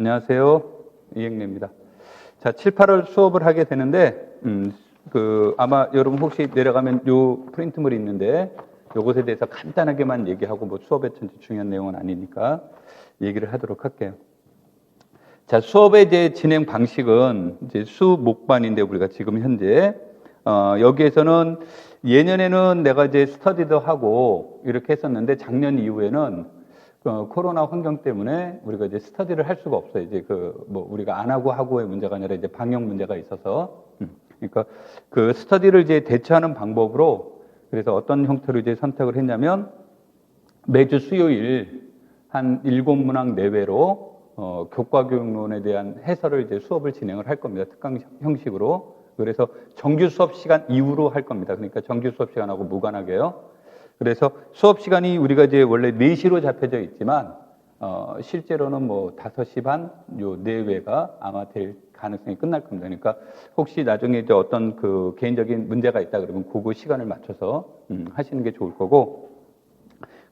안녕하세요. 이행래입니다. 자, 7, 8월 수업을 하게 되는데, 아마 여러분 혹시 내려가면 요 프린트물이 있는데, 요것에 대해서 간단하게만 얘기하고, 뭐 수업의 전체 중요한 내용은 아니니까 얘기를 하도록 할게요. 자, 수업의 이제 진행 방식은 이제 수목반인데, 우리가 지금 현재, 여기에서는 예년에는 내가 이제 스터디도 하고 이렇게 했었는데, 작년 이후에는 코로나 환경 때문에 우리가 이제 스터디를 할 수가 없어요. 이제 우리가 안 하고의 문제가 아니라 이제 방역 문제가 있어서. 그러니까 그 스터디를 이제 대처하는 방법으로 그래서 어떤 형태로 이제 선택을 했냐면 매주 수요일 한 7문항 내외로 교과교육론에 대한 해설을 이제 수업을 진행을 할 겁니다. 특강 형식으로. 그래서 정규 수업 시간 이후로 할 겁니다. 그러니까 정규 수업 시간하고 무관하게요. 그래서 수업 시간이 우리가 이제 원래 4시로 잡혀져 있지만, 실제로는 뭐 5시 반, 요 내외가 아마 될 가능성이 끝날 겁니다. 그러니까 혹시 나중에 이제 어떤 그 개인적인 문제가 있다 그러면 그거 시간을 맞춰서, 하시는 게 좋을 거고,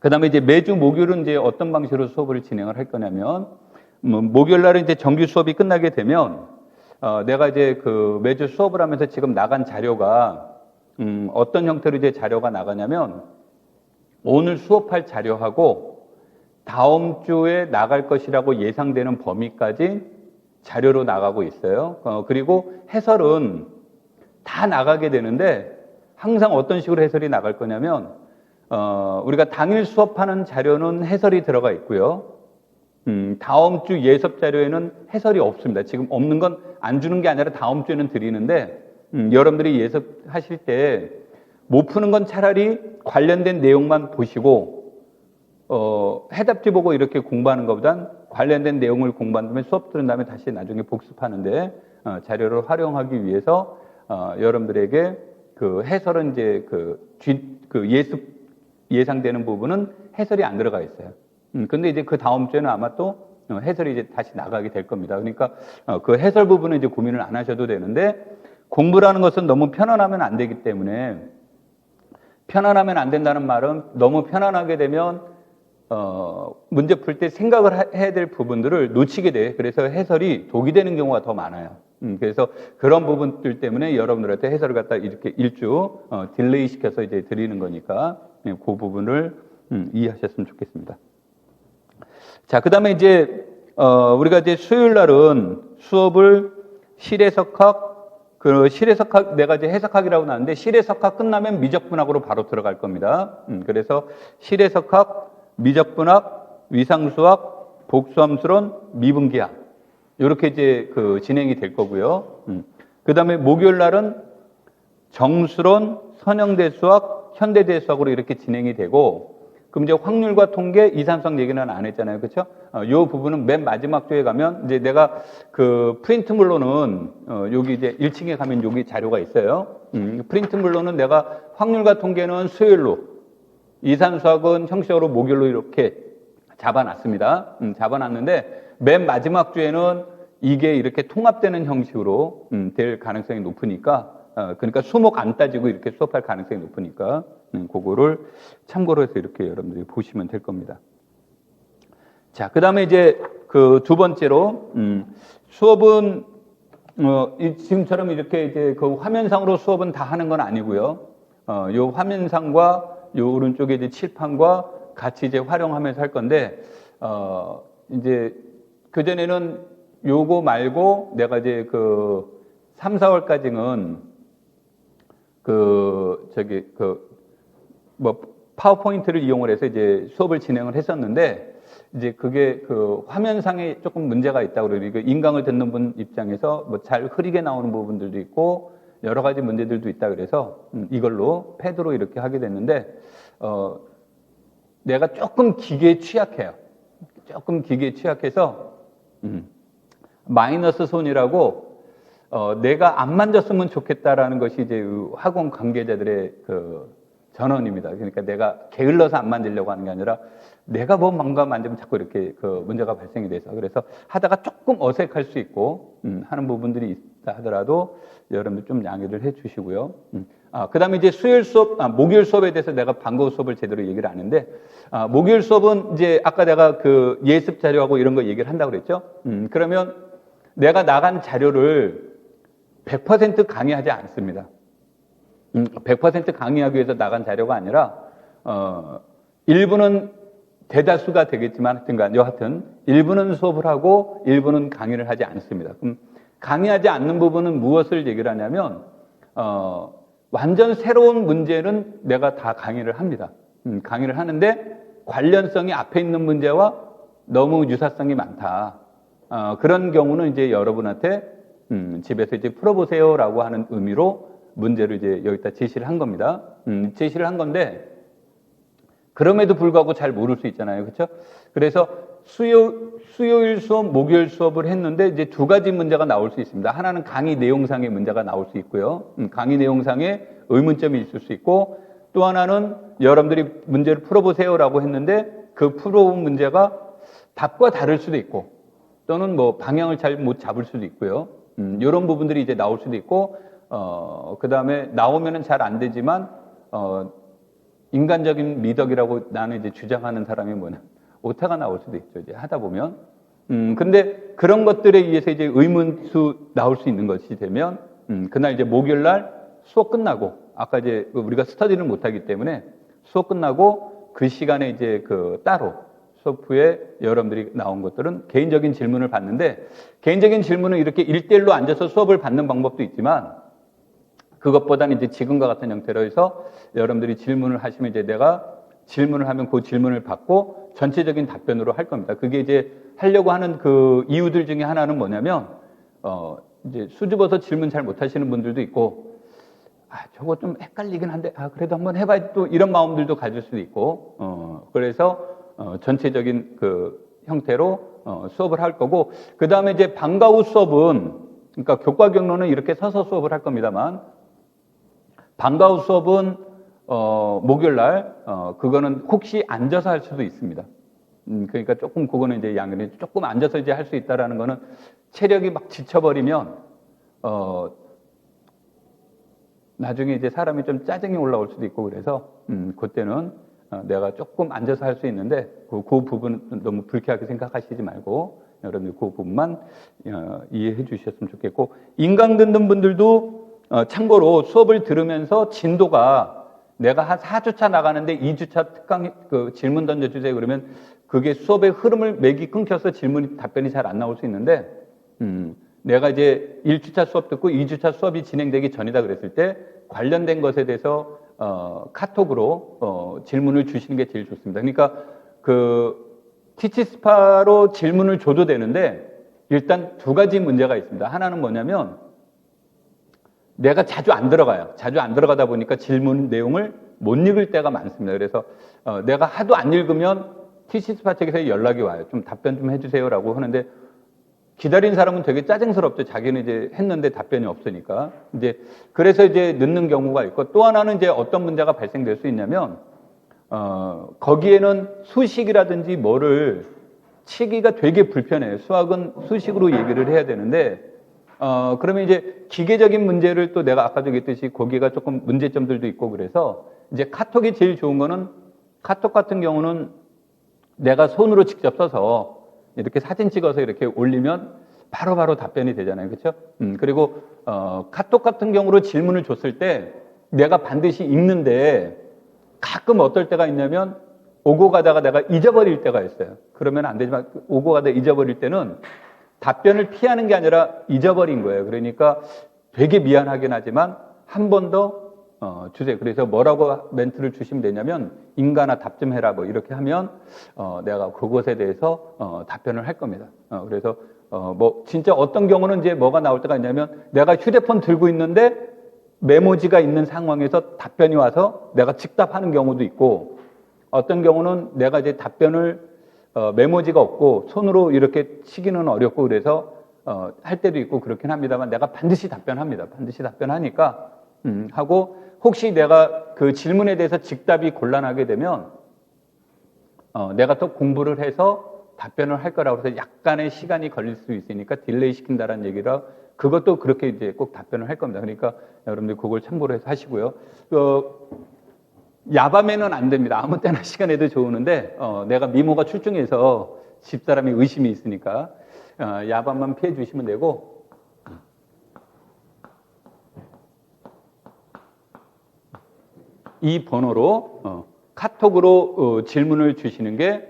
그 다음에 이제 매주 목요일은 이제 어떤 방식으로 수업을 진행을 할 거냐면, 목요일 날은 이제 정규 수업이 끝나게 되면, 내가 이제 매주 수업을 하면서 지금 나간 자료가, 어떤 형태로 이제 자료가 나가냐면, 오늘 수업할 자료하고 다음 주에 나갈 것이라고 예상되는 범위까지 자료로 나가고 있어요. 그리고 해설은 다 나가게 되는데 항상 어떤 식으로 해설이 나갈 거냐면 우리가 당일 수업하는 자료는 해설이 들어가 있고요. 다음 주 예습 자료에는 해설이 없습니다. 지금 없는 건 안 주는 게 아니라 다음 주에는 드리는데 여러분들이 예습하실 때 못 푸는 건 차라리 관련된 내용만 보시고 해답지 보고 이렇게 공부하는 것보단 관련된 내용을 공부한 다음에 수업 들은 다음에 다시 나중에 복습하는데 자료를 활용하기 위해서 여러분들에게 그 해설은 이제 예상되는 부분은 해설이 안 들어가 있어요. 근데 이제 그 다음 주에는 아마 또 해설이 이제 다시 나가게 될 겁니다. 그러니까 그 해설 부분은 이제 고민을 안 하셔도 되는데 공부라는 것은 너무 편안하면 안 되기 때문에 편안하면 안 된다는 말은 너무 편안하게 되면 문제 풀 때 생각을 해야 될 부분들을 놓치게 돼. 그래서 해설이 독이 되는 경우가 더 많아요. 그래서 그런 부분들 때문에 여러분들한테 해설을 갖다 이렇게 일주 딜레이 시켜서 이제 드리는 거니까 그 부분을 이해하셨으면 좋겠습니다. 자, 그 다음에 이제 우리가 이제 수요일 날은 수업을 실해석학 실해석학, 내가 이제 해석학이라고 나왔는데, 실해석학 끝나면 미적분학으로 바로 들어갈 겁니다. 그래서 실해석학, 미적분학, 위상수학, 복수함수론, 미분기학. 이렇게 이제 진행이 될 거고요. 그 다음에 목요일 날은 정수론, 선형대수학, 현대대수학으로 이렇게 진행이 되고, 그럼 이제 확률과 통계, 이산수학 얘기는 안 했잖아요. 그렇죠? 요 부분은 맨 마지막 주에 가면 이제 내가 프린트물로는 여기 이제 1층에 가면 여기 자료가 있어요. 프린트물로는 내가 확률과 통계는 수요일로, 이산수학은 형식적으로 목요일로 이렇게 잡아놨습니다. 잡아놨는데 맨 마지막 주에는 이게 이렇게 통합되는 형식으로 될 가능성이 높으니까 그러니까 수목 안 따지고 이렇게 수업할 가능성이 높으니까 그거를 참고로 해서 이렇게 여러분들이 보시면 될 겁니다. 자, 그 다음에 이제 두 번째로 수업은 지금처럼 이렇게 이제 화면상으로 수업은 다 하는 건 아니고요. 요 화면상과 요 오른쪽에 이제 칠판과 같이 이제 활용하면서 할 건데 이제 그 전에는 요거 말고 내가 이제 3, 4월까지는 파워포인트를 이용을 해서 이제 수업을 진행을 했었는데, 이제 그게 화면상에 조금 문제가 있다고 그러고, 인강을 듣는 분 입장에서 잘 흐리게 나오는 부분들도 있고, 여러 가지 문제들도 있다 그래서, 이걸로 패드로 이렇게 하게 됐는데, 내가 조금 기계에 취약해요. 조금 기계에 취약해서, 마이너스 손이라고, 내가 안 만졌으면 좋겠다라는 것이 이제 학원 관계자들의 전언입니다. 그러니까 내가 게을러서 안 만지려고 하는 게 아니라 내가 뭔가 만지면 자꾸 이렇게 문제가 발생이 돼서 그래서 하다가 조금 어색할 수 있고 하는 부분들이 있다 하더라도 여러분들 좀 양해를 해 주시고요. 그다음에 이제 수요일 수업, 목요일 수업에 대해서 내가 방과후 수업을 제대로 얘기를 안 했는데, 목요일 수업은 이제 아까 내가 그 예습 자료하고 이런 거 얘기를 한다고 그랬죠. 그러면 내가 나간 자료를 100% 강의하지 않습니다. 100% 강의하기 위해서 나간 자료가 아니라, 일부는 대다수가 되겠지만 하여튼간 여하튼 일부는 수업을 하고 일부는 강의를 하지 않습니다. 그럼 강의하지 않는 부분은 무엇을 얘기를 하냐면, 완전 새로운 문제는 내가 다 강의를 합니다. 강의를 하는데 관련성이 앞에 있는 문제와 너무 유사성이 많다. 그런 경우는 이제 여러분한테 집에서 이제 풀어보세요라고 하는 의미로 문제를 이제 여기다 제시를 한 겁니다. 제시를 한 건데 그럼에도 불구하고 잘 모를 수 있잖아요, 그렇죠? 그래서 수요일 수업, 목요일 수업을 했는데 이제 두 가지 문제가 나올 수 있습니다. 하나는 강의 내용상의 문제가 나올 수 있고요. 강의 내용상에 의문점이 있을 수 있고, 또 하나는 여러분들이 문제를 풀어보세요라고 했는데 그 풀어본 문제가 답과 다를 수도 있고, 또는 뭐 방향을 잘 못 잡을 수도 있고요. 이런 부분들이 이제 나올 수도 있고, 그 다음에 나오면은 잘 안 되지만, 인간적인 미덕이라고 나는 이제 주장하는 사람이 뭐냐, 오타가 나올 수도 있죠. 이제 하다 보면. 근데 그런 것들에 의해서 이제 의문수 나올 수 있는 것이 되면, 그날 이제 목요일 날 수업 끝나고, 아까 이제 우리가 스터디를 못하기 때문에 수업 끝나고 그 시간에 이제 그 따로 수업 후에 여러분들이 나온 것들은 개인적인 질문을 받는데, 개인적인 질문은 이렇게 1대1로 앉아서 수업을 받는 방법도 있지만, 그것보다는 이제 지금과 같은 형태로 해서 여러분들이 질문을 하시면 이제 내가 질문을 하면 그 질문을 받고 전체적인 답변으로 할 겁니다. 그게 이제 하려고 하는 그 이유들 중에 하나는 뭐냐면, 이제 수줍어서 질문 잘 못하시는 분들도 있고, 저거 좀 헷갈리긴 한데, 그래도 한번 해봐야지 또 이런 마음들도 가질 수도 있고, 그래서, 전체적인 그 형태로, 수업을 할 거고, 그 다음에 이제 방과후 수업은, 그러니까 교과 경로는 이렇게 서서 수업을 할 겁니다만, 방과후 수업은, 목요일 날, 그거는 혹시 앉아서 할 수도 있습니다. 그러니까 조금 그거는 이제 양면이 조금 앉아서 이제 할 수 있다라는 거는 체력이 막 지쳐버리면, 나중에 이제 사람이 좀 짜증이 올라올 수도 있고 그래서, 그때는 내가 조금 앉아서 할 수 있는데, 그 부분은 너무 불쾌하게 생각하시지 말고, 여러분들 그 부분만 이해해 주셨으면 좋겠고, 인강 듣는 분들도 참고로 수업을 들으면서 진도가 내가 한 4주차 나가는데 2주차 특강 그 질문 던져주세요 그러면 그게 수업의 흐름을 맥이 끊겨서 답변이 잘 안 나올 수 있는데, 내가 이제 1주차 수업 듣고 2주차 수업이 진행되기 전이다 그랬을 때 관련된 것에 대해서 카톡으로 질문을 주시는 게 제일 좋습니다. 그러니까 그 티치스파로 질문을 줘도 되는데 일단 두 가지 문제가 있습니다. 하나는 뭐냐면 내가 자주 안 들어가요. 자주 안 들어가다 보니까 질문 내용을 못 읽을 때가 많습니다. 그래서 내가 하도 안 읽으면 티치스파 측에서 연락이 와요. 좀 답변 좀 해주세요라고 하는데 기다린 사람은 되게 짜증스럽죠. 자기는 이제 했는데 답변이 없으니까. 그래서 이제 늦는 경우가 있고, 또 하나는 이제 어떤 문제가 발생될 수 있냐면, 거기에는 수식이라든지 뭐를 치기가 되게 불편해요. 수학은 수식으로 얘기를 해야 되는데, 그러면 이제 기계적인 문제를 또 내가 아까도 얘기했듯이 거기가 조금 문제점들도 있고 그래서 이제 카톡이 제일 좋은 거는, 카톡 같은 경우는 내가 손으로 직접 써서 이렇게 사진 찍어서 이렇게 올리면 바로바로 답변이 되잖아요. 그렇죠? 그리고 카톡 같은 경우로 질문을 줬을 때 내가 반드시 읽는데 가끔 어떨 때가 있냐면 오고 가다가 내가 잊어버릴 때가 있어요. 그러면 안 되지만 오고 가다가 잊어버릴 때는 답변을 피하는 게 아니라 잊어버린 거예요. 그러니까 되게 미안하긴 하지만 한 번 더 주세요. 그래서 뭐라고 멘트를 주시면 되냐면 인간아 답 좀 해라 뭐 이렇게 하면 내가 그것에 대해서 답변을 할 겁니다. 그래서 뭐 진짜 어떤 경우는 이제 뭐가 나올 때가 있냐면 내가 휴대폰 들고 있는데 메모지가 있는 상황에서 답변이 와서 내가 즉답하는 경우도 있고, 어떤 경우는 내가 이제 답변을 메모지가 없고 손으로 이렇게 치기는 어렵고 그래서 할 때도 있고 그렇긴 합니다만 내가 반드시 답변합니다. 반드시 답변하니까 하고, 혹시 내가 그 질문에 대해서 즉답이 곤란하게 되면 내가 또 공부를 해서 답변을 할 거라고 해서 약간의 시간이 걸릴 수 있으니까 딜레이 시킨다는 얘기라 그것도 그렇게 이제 꼭 답변을 할 겁니다. 그러니까 여러분들 그걸 참고로 해서 하시고요. 야밤에는 안 됩니다. 아무 때나 시간에도 좋으는데, 내가 미모가 출중해서 집사람이 의심이 있으니까, 야밤만 피해 주시면 되고, 이 번호로, 카톡으로 질문을 주시는 게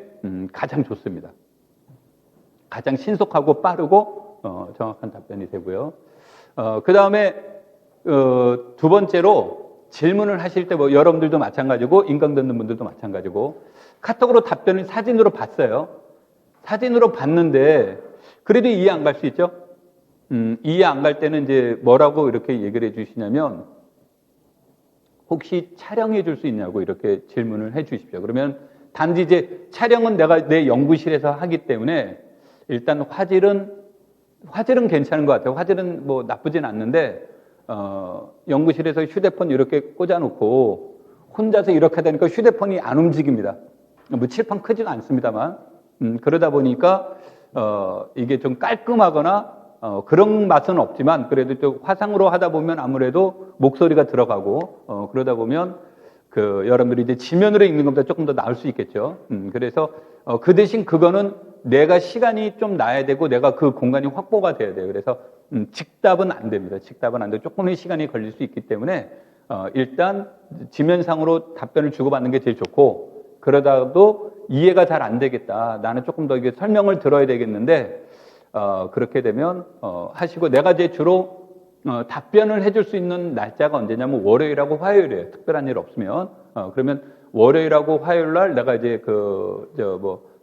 가장 좋습니다. 가장 신속하고 빠르고 정확한 답변이 되고요. 그 다음에 두 번째로 질문을 하실 때 뭐 여러분들도 마찬가지고 인강 듣는 분들도 마찬가지고 카톡으로 답변을 사진으로 봤어요. 사진으로 봤는데 그래도 이해 안 갈 수 있죠. 이해 안 갈 때는 이제 뭐라고 이렇게 얘기를 해주시냐면 혹시 촬영해 줄 수 있냐고 이렇게 질문을 해 주십시오. 그러면 단지 이제 촬영은 내가 내 연구실에서 하기 때문에 일단 화질은 괜찮은 것 같아요. 화질은 뭐 나쁘진 않는데, 연구실에서 휴대폰 이렇게 꽂아놓고 혼자서 이렇게 되니까 휴대폰이 안 움직입니다. 뭐 칠판 크지도 않습니다만, 그러다 보니까, 이게 좀 깔끔하거나, 그런 맛은 없지만, 그래도 또 화상으로 하다 보면 아무래도 목소리가 들어가고, 그러다 보면, 여러분들이 이제 지면으로 읽는 것보다 조금 더 나을 수 있겠죠. 그래서, 그 대신 그거는 내가 시간이 좀 나야 되고 내가 그 공간이 확보가 돼야 돼요. 그래서 직답은 안 됩니다. 직답은 안 되고 조금의 시간이 걸릴 수 있기 때문에 일단 지면상으로 답변을 주고받는 게 제일 좋고 그러다가도 이해가 잘 안 되겠다. 나는 조금 더 이게 설명을 들어야 되겠는데 그렇게 되면 하시고 내가 이제 주로 답변을 해줄 수 있는 날짜가 언제냐면 월요일하고 화요일이에요. 특별한 일 없으면 그러면 월요일하고 화요일 날 내가 이제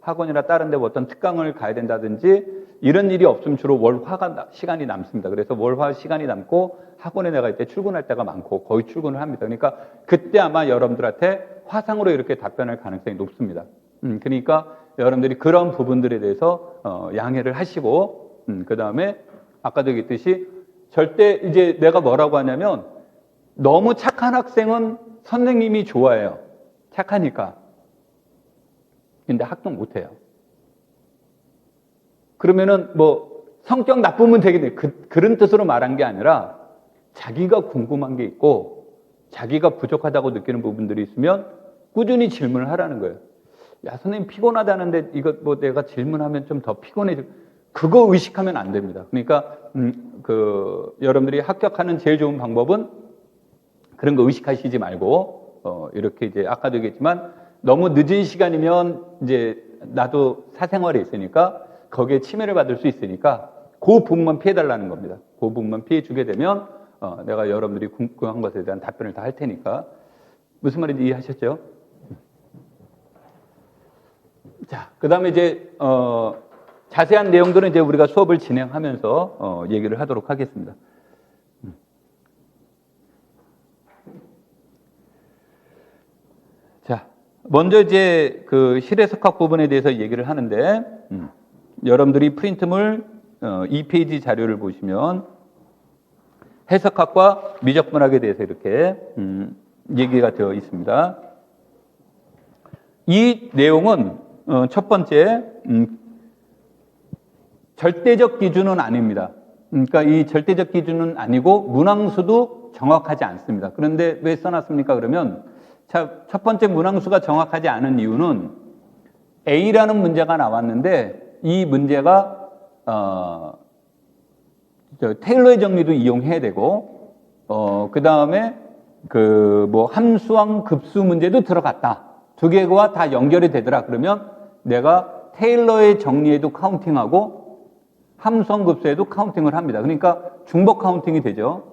학원이나 다른 데 어떤 특강을 가야 된다든지 이런 일이 없으면 주로 월화가 시간이 남습니다. 그래서 월화 시간이 남고 학원에 내가 이때 출근할 때가 많고 거의 출근을 합니다. 그러니까 그때 아마 여러분들한테 화상으로 이렇게 답변할 가능성이 높습니다. 그러니까 여러분들이 그런 부분들에 대해서 양해를 하시고 그 다음에 아까도 얘기했듯이 절대 이제 내가 뭐라고 하냐면 너무 착한 학생은 선생님이 좋아해요. 착하니까. 근데 합격 못해요. 그러면은 뭐 성격 나쁘면 되겠네. 그런 뜻으로 말한 게 아니라 자기가 궁금한 게 있고 자기가 부족하다고 느끼는 부분들이 있으면 꾸준히 질문을 하라는 거예요. 야, 선생님 피곤하다는데 이거 뭐 내가 질문하면 좀 더 피곤해져. 그거 의식하면 안 됩니다. 그러니까 여러분들이 합격하는 제일 좋은 방법은 그런 거 의식하시지 말고 이렇게 이제 아까도 얘기했지만 너무 늦은 시간이면 이제 나도 사생활에 있으니까 거기에 침해를 받을 수 있으니까 그 부분만 피해달라는 겁니다. 그 부분만 피해주게 되면 내가 여러분들이 궁금한 것에 대한 답변을 다 할 테니까 무슨 말인지 이해하셨죠? 자, 그 다음에 이제 자세한 내용들은 이제 우리가 수업을 진행하면서 얘기를 하도록 하겠습니다. 자, 먼저 이제 그 실외석학 부분에 대해서 얘기를 하는데 여러분들이 프린트물 2페이지 자료를 보시면 해석학과 미적분학에 대해서 이렇게 얘기가 되어 있습니다. 이 내용은 첫 번째 절대적 기준은 아닙니다. 그러니까 이 절대적 기준은 아니고 문항수도 정확하지 않습니다. 그런데 왜 써놨습니까? 그러면 첫 번째 문항수가 정확하지 않은 이유는 A라는 문제가 나왔는데 이 문제가 테일러의 정리도 이용해야 되고 그 다음에 함수항 급수 문제도 들어갔다. 두 개가 다 연결이 되더라. 그러면 내가 테일러의 정리에도 카운팅하고 함수항 급수에도 카운팅을 합니다. 그러니까 중복 카운팅이 되죠.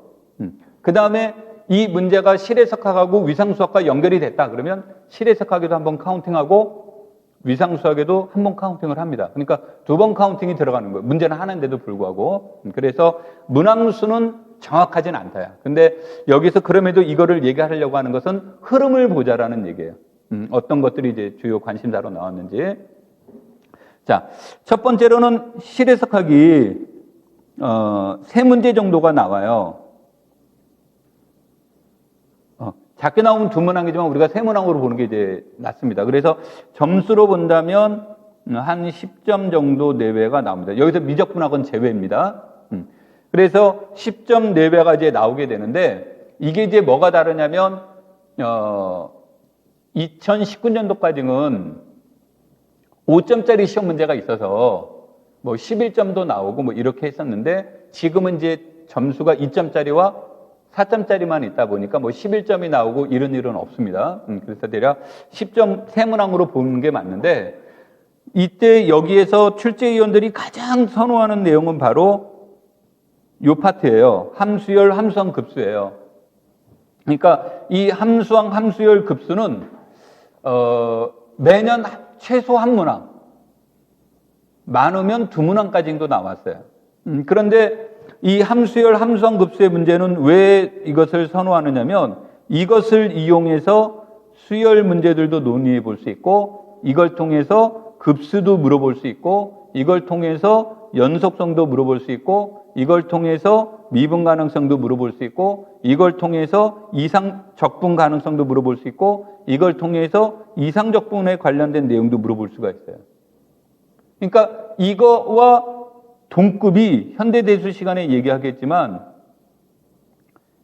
그 다음에 이 문제가 실외석학하고 위상수학과 연결이 됐다. 그러면 실외석학에도 한번 카운팅하고 위상수학에도 한번 카운팅을 합니다. 그러니까 두 번 카운팅이 들어가는 거예요. 문제는 하나인데도 불구하고. 그래서 문항수는 정확하진 않다야. 근데 여기서 그럼에도 이거를 얘기하려고 하는 것은 흐름을 보자라는 얘기예요. 어떤 것들이 이제 주요 관심사로 나왔는지. 자, 첫 번째로는 실외석학이 3문제 정도가 나와요. 작게 나오면 2문항이지만 우리가 3문항으로 보는 게 이제 낫습니다. 그래서 점수로 본다면 한 10점 정도 내외가 나옵니다. 여기서 미적분학은 제외입니다. 그래서 10.4배가 이제 나오게 되는데 이게 이제 뭐가 다르냐면 2019년도까지는 5점짜리 시험 문제가 있어서 뭐 11점도 나오고 뭐 이렇게 했었는데 지금은 이제 점수가 2점짜리와 4점짜리만 있다 보니까 뭐 11점이 나오고 이런 일은 없습니다. 그래서 대략 10점 세문항으로 보는 게 맞는데 이때 여기에서 출제위원들이 가장 선호하는 내용은 바로 이 파트예요. 함수열, 함수항, 급수예요. 그러니까 이 함수항, 함수열, 급수는 매년 최소 한 문항, 많으면 두 문항까지도 나왔어요. 그런데 이 함수열, 함수항, 급수의 문제는 왜 이것을 선호하느냐면 이것을 이용해서 수열 문제들도 논의해 볼 수 있고 이걸 통해서 급수도 물어볼 수 있고 이걸 통해서 연속성도 물어볼 수 있고 이걸 통해서 미분 가능성도 물어볼 수 있고 이걸 통해서 이상 적분 가능성도 물어볼 수 있고 이걸 통해서 이상 적분에 관련된 내용도 물어볼 수가 있어요. 그러니까 이거와 동급이 현대대수 시간에 얘기하겠지만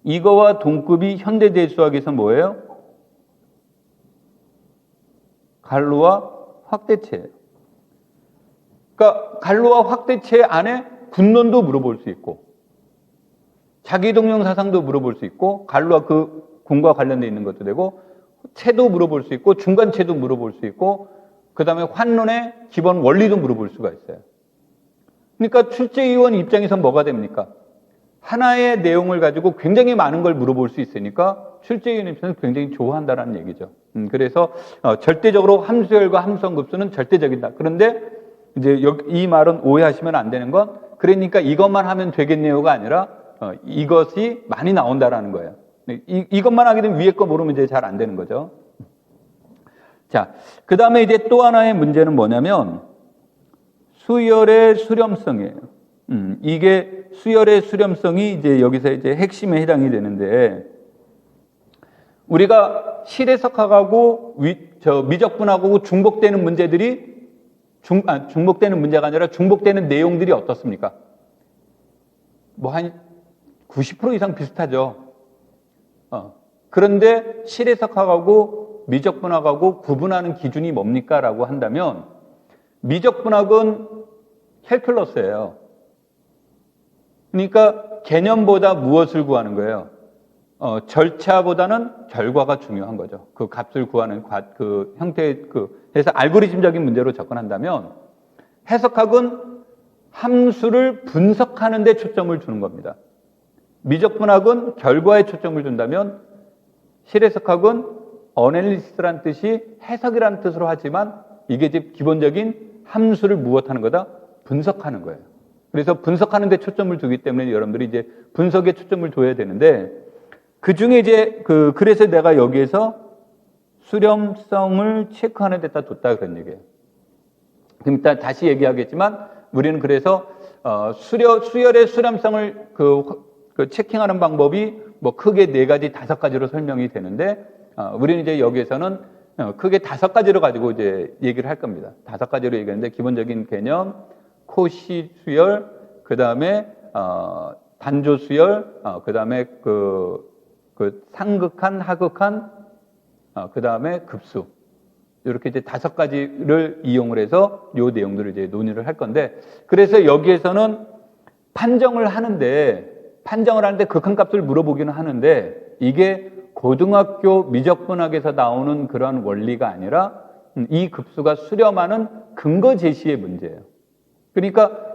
이거와 동급이 현대대수학에서 뭐예요? 갈로와 확대체예요. 그러니까 갈로와 확대체 안에 분론도 물어볼 수 있고 자기동용 사상도 물어볼 수 있고 갈로와 그 군과 관련되어 있는 것도 되고 체도 물어볼 수 있고 중간체도 물어볼 수 있고 그 다음에 환론의 기본 원리도 물어볼 수가 있어요. 그러니까 출제위원 입장에서 뭐가 됩니까? 하나의 내용을 가지고 굉장히 많은 걸 물어볼 수 있으니까 출제위원 입장에서 굉장히 좋아한다는 얘기죠. 그래서 절대적으로 함수열과 함수항 급수는 절대적이다. 그런데 이제 이 말은 오해하시면 안 되는 건 그러니까 이것만 하면 되겠네요가 아니라 이것이 많이 나온다라는 거예요. 이것만 하게 되면 위에 거 모르면 이제 잘 안 되는 거죠. 자, 그 다음에 이제 또 하나의 문제는 뭐냐면 수열의 수렴성이에요. 이게 수열의 수렴성이 이제 여기서 이제 핵심에 해당이 되는데 우리가 실해석하고 미적분하고 중복되는 문제들이 중복되는 문제가 아니라 중복되는 내용들이 어떻습니까? 뭐 한 90% 이상 비슷하죠. 그런데 실해석하고 미적분학하고 구분하는 기준이 뭡니까? 라고 한다면 미적분학은 캘큘러스예요. 그러니까 개념보다 무엇을 구하는 거예요? 절차보다는 결과가 중요한 거죠. 그 값을 구하는 그 형태의 그래서 알고리즘적인 문제로 접근한다면 해석학은 함수를 분석하는 데 초점을 두는 겁니다. 미적분학은 결과에 초점을 둔다면 실해석학은 어널리시스라는 뜻이 해석이라는 뜻으로 하지만 이게 이제 기본적인 함수를 무엇하는 거다? 분석하는 거예요. 그래서 분석하는 데 초점을 두기 때문에 여러분들이 이제 분석에 초점을 둬야 되는데 그 중에 이제 그래서 내가 여기에서 수렴성을 체크하는 데다 뒀다 그런 얘기예요. 그럼 일단 다시 얘기하겠지만 우리는 그래서 수열의 수렴성을 체킹하는 방법이 뭐 크게 4가지, 5가지로 설명이 되는데 우리는 이제 여기에서는 크게 5가지로 가지고 이제 얘기를 할 겁니다. 5가지로 얘기하는데 기본적인 개념, 코시 수열, 그 다음에 단조 수열, 그 다음에 상극한, 하극한, 그 다음에 급수. 이렇게 이제 5가지를 이용을 해서 요 내용들을 이제 논의를 할 건데, 그래서 여기에서는 판정을 하는데 극한값을 물어보기는 하는데, 이게 고등학교 미적분학에서 나오는 그런 원리가 아니라 이 급수가 수렴하는 근거 제시의 문제예요. 그러니까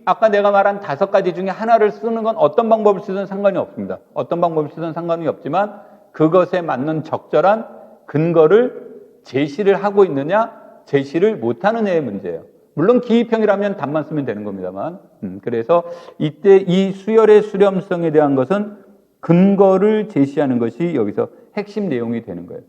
아까 내가 말한 5가지 중에 하나를 쓰는 건 어떤 방법을 쓰든 상관이 없습니다. 어떤 방법을 쓰든 상관이 없지만 그것에 맞는 적절한 근거를 제시를 하고 있느냐, 제시를 못하느냐의 문제예요. 물론 기입형이라면 답만 쓰면 되는 겁니다만. 그래서 이때 이 수열의 수렴성에 대한 것은 근거를 제시하는 것이 여기서 핵심 내용이 되는 거예요.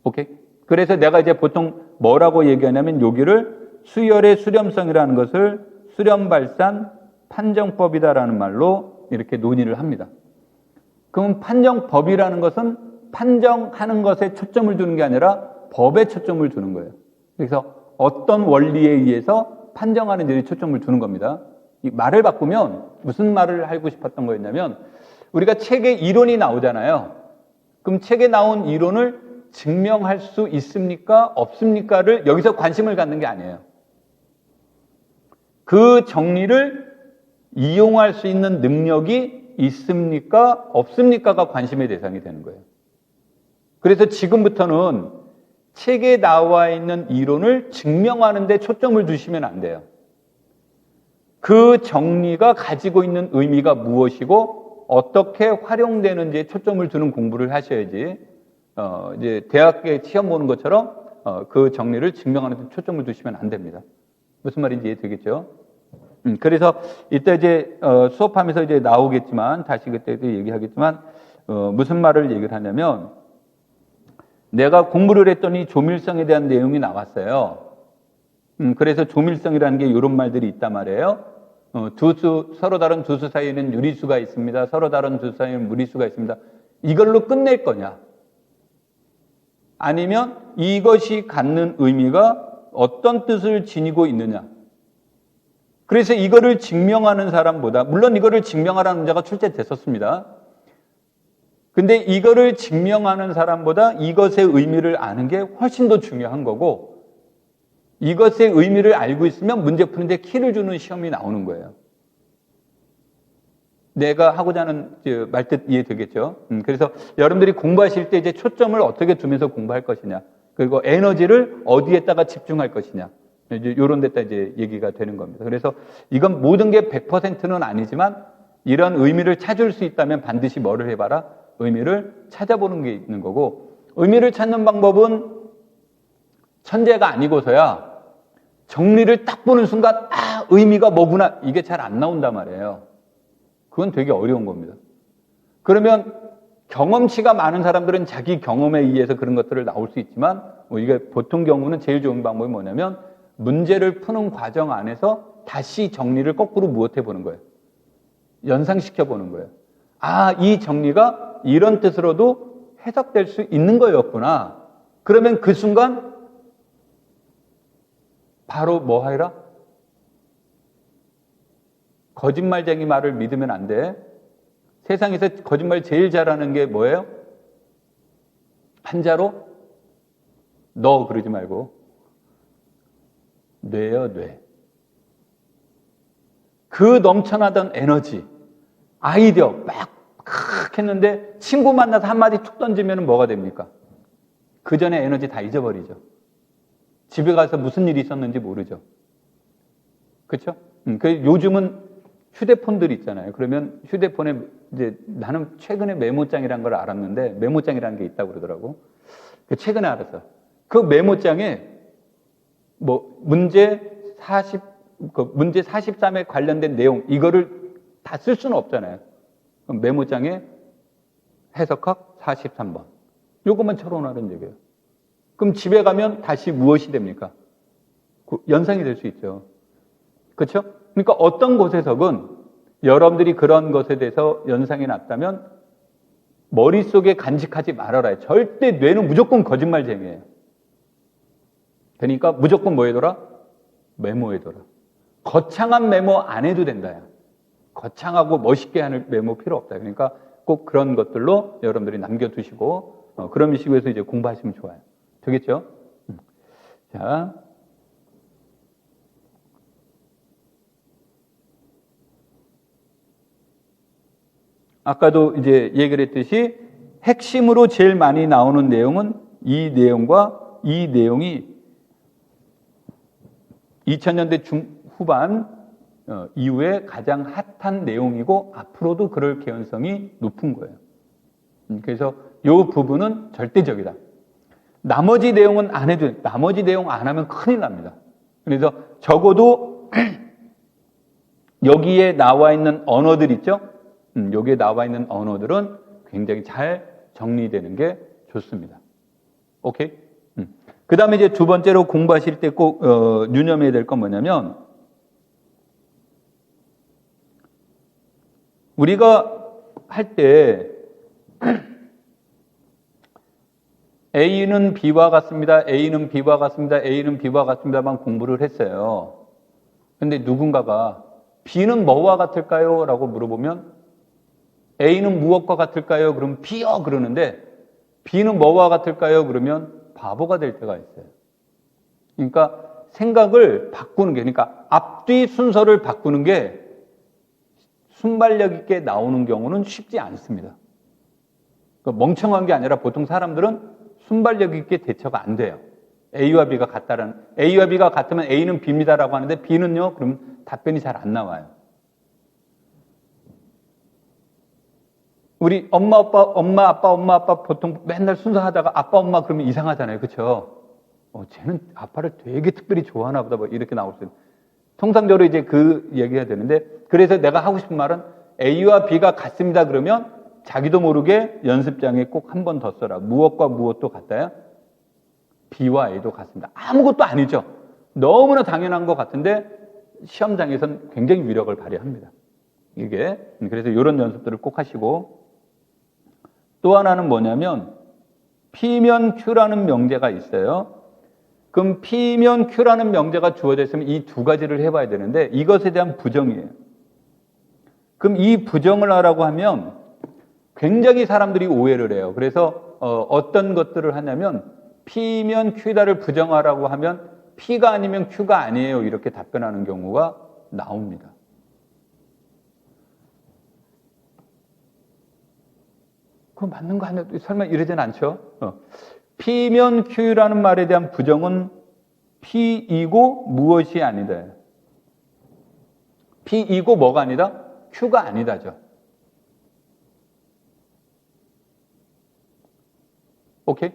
오케이? 그래서 내가 이제 보통 뭐라고 얘기하냐면 여기를 수열의 수렴성이라는 것을 수렴발산 판정법이다라는 말로 이렇게 논의를 합니다. 그럼 판정법이라는 것은 판정하는 것에 초점을 두는 게 아니라 법에 초점을 두는 거예요. 그래서 어떤 원리에 의해서 판정하는 일에 초점을 두는 겁니다. 이 말을 바꾸면 무슨 말을 하고 싶었던 거였냐면 우리가 책에 이론이 나오잖아요. 그럼 책에 나온 이론을 증명할 수 있습니까? 없습니까를 여기서 관심을 갖는 게 아니에요. 그 정리를 이용할 수 있는 능력이 있습니까? 없습니까가 관심의 대상이 되는 거예요. 그래서 지금부터는 책에 나와 있는 이론을 증명하는 데 초점을 두시면 안 돼요. 그 정리가 가지고 있는 의미가 무엇이고 어떻게 활용되는지에 초점을 두는 공부를 하셔야지 이제 대학에 시험 보는 것처럼 그 정리를 증명하는 데 초점을 두시면 안 됩니다. 무슨 말인지 이해되겠죠? 그래서 이때 이제 수업하면서 이제 나오겠지만 다시 그때도 얘기하겠지만 무슨 말을 얘기를 하냐면 내가 공부를 했더니 조밀성에 대한 내용이 나왔어요. 그래서 조밀성이라는 게 이런 말들이 있단 말이에요. 서로 다른 두 수 사이에는 유리수가 있습니다. 서로 다른 두 수 사이에는 무리수가 있습니다. 이걸로 끝낼 거냐? 아니면 이것이 갖는 의미가 어떤 뜻을 지니고 있느냐? 그래서 이거를 증명하는 사람보다, 물론 이거를 증명하라는 자가 출제됐었습니다. 근데 이거를 증명하는 사람보다 이것의 의미를 아는 게 훨씬 더 중요한 거고, 이것의 의미를 알고 있으면 문제 푸는데 키를 주는 시험이 나오는 거예요. 내가 하고자 하는 말뜻 이해되겠죠? 그래서 여러분들이 공부하실 때 이제 초점을 어떻게 두면서 공부할 것이냐, 그리고 에너지를 어디에다가 집중할 것이냐, 이제 이런 데다 이제 얘기가 되는 겁니다. 그래서 이건 모든 게 100%는 아니지만 이런 의미를 찾을 수 있다면 반드시 뭐를 해봐라? 의미를 찾아보는 게 있는 거고, 의미를 찾는 방법은 천재가 아니고서야 정리를 딱 보는 순간 의미가 뭐구나 이게 잘 안 나온단 말이에요. 그건 되게 어려운 겁니다. 그러면 경험치가 많은 사람들은 자기 경험에 의해서 그런 것들을 나올 수 있지만 이게 보통 경우는 제일 좋은 방법이 뭐냐면 문제를 푸는 과정 안에서 다시 정리를 거꾸로 무엇해 보는 거예요. 연상시켜 보는 거예요. 이 정리가 이런 뜻으로도 해석될 수 있는 거였구나. 그러면 그 순간 바로 뭐 하라? 거짓말쟁이 말을 믿으면 안 돼. 세상에서 거짓말 제일 잘하는 게 뭐예요? 한자로 너 그러지 말고 뇌요, 뇌. 그 넘쳐나던 에너지, 아이디어 막 했는데 친구 만나서 한마디 툭 던지면 뭐가 됩니까? 그 전에 에너지 다 잊어버리죠. 집에 가서 무슨 일이 있었는지 모르죠. 그렇죠? 요즘은 휴대폰들 있잖아요. 그러면 휴대폰에 이제 나는 최근에 메모장이라는 걸 알았는데 메모장이라는 게 있다고 그러더라고. 최근에 알았어. 그 메모장에 뭐 문제 43에 관련된 내용 이거를 다 쓸 수는 없잖아요. 그럼 메모장에 해석학 43번. 요것만 쳐놓으라는 얘기예요. 그럼 집에 가면 다시 무엇이 됩니까? 연상이 될 수 있죠. 그렇죠? 그러니까 어떤 곳에서건 여러분들이 그런 것에 대해서 연상이 났다면 머릿속에 간직하지 말아라. 절대 뇌는 무조건 거짓말쟁이에요. 그러니까 무조건 뭐 해둬라? 메모해둬라. 거창한 메모 안 해도 된다. 거창하고 멋있게 하는 메모 필요 없다. 그러니까 꼭 그런 것들로 여러분들이 남겨두시고 그런 식으로 해서 이제 공부하시면 좋아요. 되겠죠? 자. 아까도 이제 얘기를 했듯이 핵심으로 제일 많이 나오는 내용은 이 내용과 이 내용이 2000년대 중후반 이후에 가장 핫한 내용이고 앞으로도 그럴 개연성이 높은 거예요. 그래서 이 부분은 절대적이다. 나머지 내용은 안 해도 돼. 나머지 내용 안 하면 큰일 납니다. 그래서 적어도 여기에 나와 있는 언어들 있죠? 여기에 나와 있는 언어들은 굉장히 잘 정리되는 게 좋습니다. 오케이? 그 다음에 이제 두 번째로 공부하실 때 꼭 유념해야 될 건 뭐냐면 우리가 할 때 A는 B와 같습니다. A는 B와 같습니다. A는 B와 같습니다만 공부를 했어요. 근데 누군가가 B는 뭐와 같을까요? 라고 물어보면 A는 무엇과 같을까요? 그럼 B요 그러는데 B는 뭐와 같을까요? 그러면 바보가 될 때가 있어요. 그러니까 생각을 바꾸는 게, 그러니까 앞뒤 순서를 바꾸는 게 순발력 있게 나오는 경우는 쉽지 않습니다. 그러니까 멍청한 게 아니라 보통 사람들은 순발력 있게 대처가 안 돼요. A와 B가 A와 B가 같으면 A는 B입니다라고 하는데 B는요? 그럼 답변이 잘 안 나와요. 우리 엄마, 아빠 보통 맨날 순서 하다가 아빠, 엄마 그러면 이상하잖아요. 그렇죠? 쟤는 아빠를 되게 특별히 좋아하나 보다, 뭐 이렇게 나올 수 있어요. 통상적으로 이제 그 얘기해야 되는데, 그래서 내가 하고 싶은 말은 A와 B가 같습니다 그러면 자기도 모르게 연습장에 꼭 한 번 더 써라. 무엇과 무엇도 같아요? B와 A도 같습니다. 아무것도 아니죠. 너무나 당연한 것 같은데 시험장에서는 굉장히 위력을 발휘합니다. 이게. 그래서 이런 연습들을 꼭 하시고, 또 하나는 뭐냐면 P면 Q라는 명제가 있어요. 그럼 P면 Q라는 명제가 주어져 있으면 이 두 가지를 해봐야 되는데 이것에 대한 부정이에요. 그럼 이 부정을 하라고 하면 굉장히 사람들이 오해를 해요. 그래서 어떤 것들을 하냐면 P면 Q다를 부정하라고 하면 P가 아니면 Q가 아니에요. 이렇게 답변하는 경우가 나옵니다. 그거 맞는 거 아니야? 설마 이러진 않죠? P면 Q라는 말에 대한 부정은 P이고 무엇이 아니다. P이고 뭐가 아니다? Q가 아니다죠. 오케이?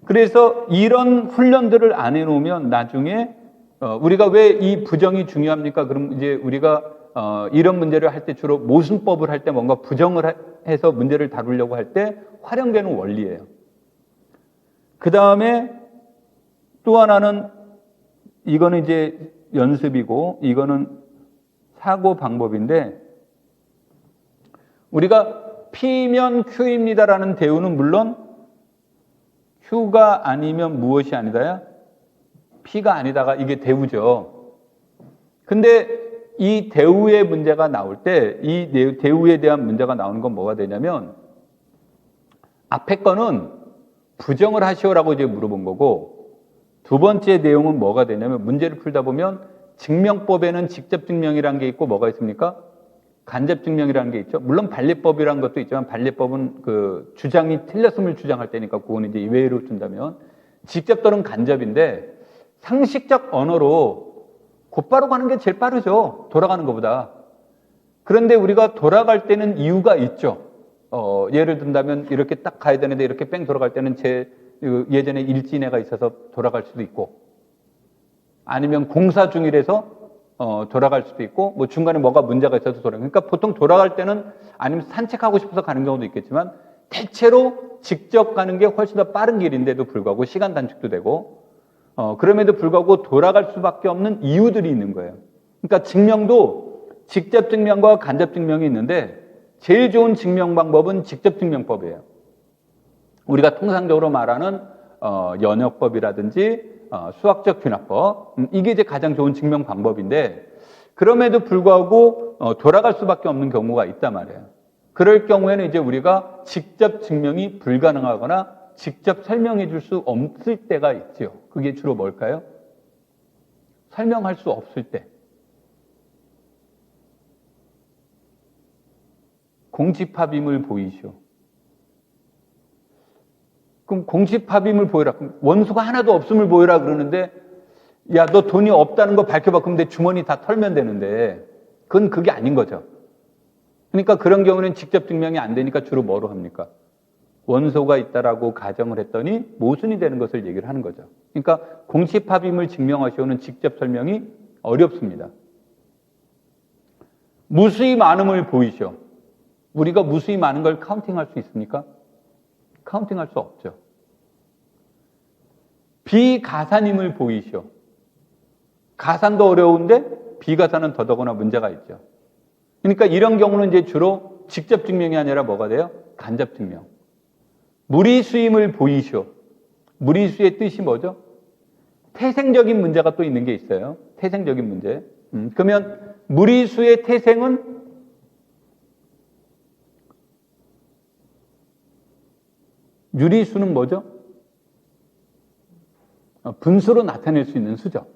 그래서 이런 훈련들을 안 해놓으면 나중에 우리가 왜 이 부정이 중요합니까? 그럼 이제 우리가 이런 문제를 할 때 주로 모순법을 할 때 뭔가 부정을 해서 문제를 다루려고 할 때 활용되는 원리예요. 그 다음에 또 하나는 이거는 이제 연습이고 이거는 사고 방법인데 우리가 P면 Q입니다라는 대우는 물론 Q가 아니면 무엇이 아니다야? P가 아니다가 이게 대우죠. 근데 이 대우의 문제가 나올 때 이 대우에 대한 문제가 나오는 건 뭐가 되냐면 앞에 거는 부정을 하시오라고 이제 물어본 거고 두 번째 내용은 뭐가 되냐면 문제를 풀다 보면 증명법에는 직접 증명이라는 게 있고 뭐가 있습니까? 간접 증명이라는 게 있죠. 물론 반례법이라는 것도 있지만 반례법은 그 주장이 틀렸음을 주장할 때니까 그거는 이제 예외로 준다면 직접 또는 간접인데 상식적 언어로 곧바로 가는 게 제일 빠르죠. 돌아가는 것보다. 그런데 우리가 돌아갈 때는 이유가 있죠. 예를 든다면 이렇게 딱 가야 되는데 이렇게 뺑 돌아갈 때는 제 예전에 일진애가 있어서 돌아갈 수도 있고 아니면 공사 중이라서 돌아갈 수도 있고 뭐 중간에 뭐가 문제가 있어서 그러니까 보통 돌아갈 때는 아니면 산책하고 싶어서 가는 경우도 있겠지만 대체로 직접 가는 게 훨씬 더 빠른 길인데도 불구하고 시간 단축도 되고 그럼에도 불구하고 돌아갈 수밖에 없는 이유들이 있는 거예요. 그러니까 증명도 직접 증명과 간접 증명이 있는데 제일 좋은 증명 방법은 직접 증명법이에요. 우리가 통상적으로 말하는 연역법이라든지 수학적 균합법 이게 이제 가장 좋은 증명 방법인데 그럼에도 불구하고 돌아갈 수밖에 없는 경우가 있단 말이에요. 그럴 경우에는 이제 우리가 직접 증명이 불가능하거나 직접 설명해 줄 수 없을 때가 있죠. 그게 주로 뭘까요? 설명할 수 없을 때. 공집합임을 보이시오. 그럼 공집합임을 보여라. 그럼 원수가 하나도 없음을 보여라 그러는데 야, 너 돈이 없다는 거 밝혀봐. 그럼 내 주머니 다 털면 되는데 그건 그게 아닌 거죠. 그러니까 그런 경우는 직접 증명이 안 되니까 주로 뭐로 합니까? 원소가 있다라고 가정을 했더니 모순이 되는 것을 얘기를 하는 거죠. 그러니까 공집합임을 증명하시오는 직접 설명이 어렵습니다. 무수히 많음을 보이시오. 우리가 무수히 많은 걸 카운팅할 수 있습니까? 카운팅할 수 없죠. 비가산임을 보이시오. 가산도 어려운데 비가산은 더더구나 문제가 있죠. 그러니까 이런 경우는 이제 주로 직접 증명이 아니라 뭐가 돼요? 간접 증명. 무리수임을 보이시오. 무리수의 뜻이 뭐죠? 태생적인 문제가 또 있는 게 있어요. 태생적인 문제. 그러면 무리수의 태생은 유리수는 뭐죠? 분수로 나타낼 수 있는 수죠.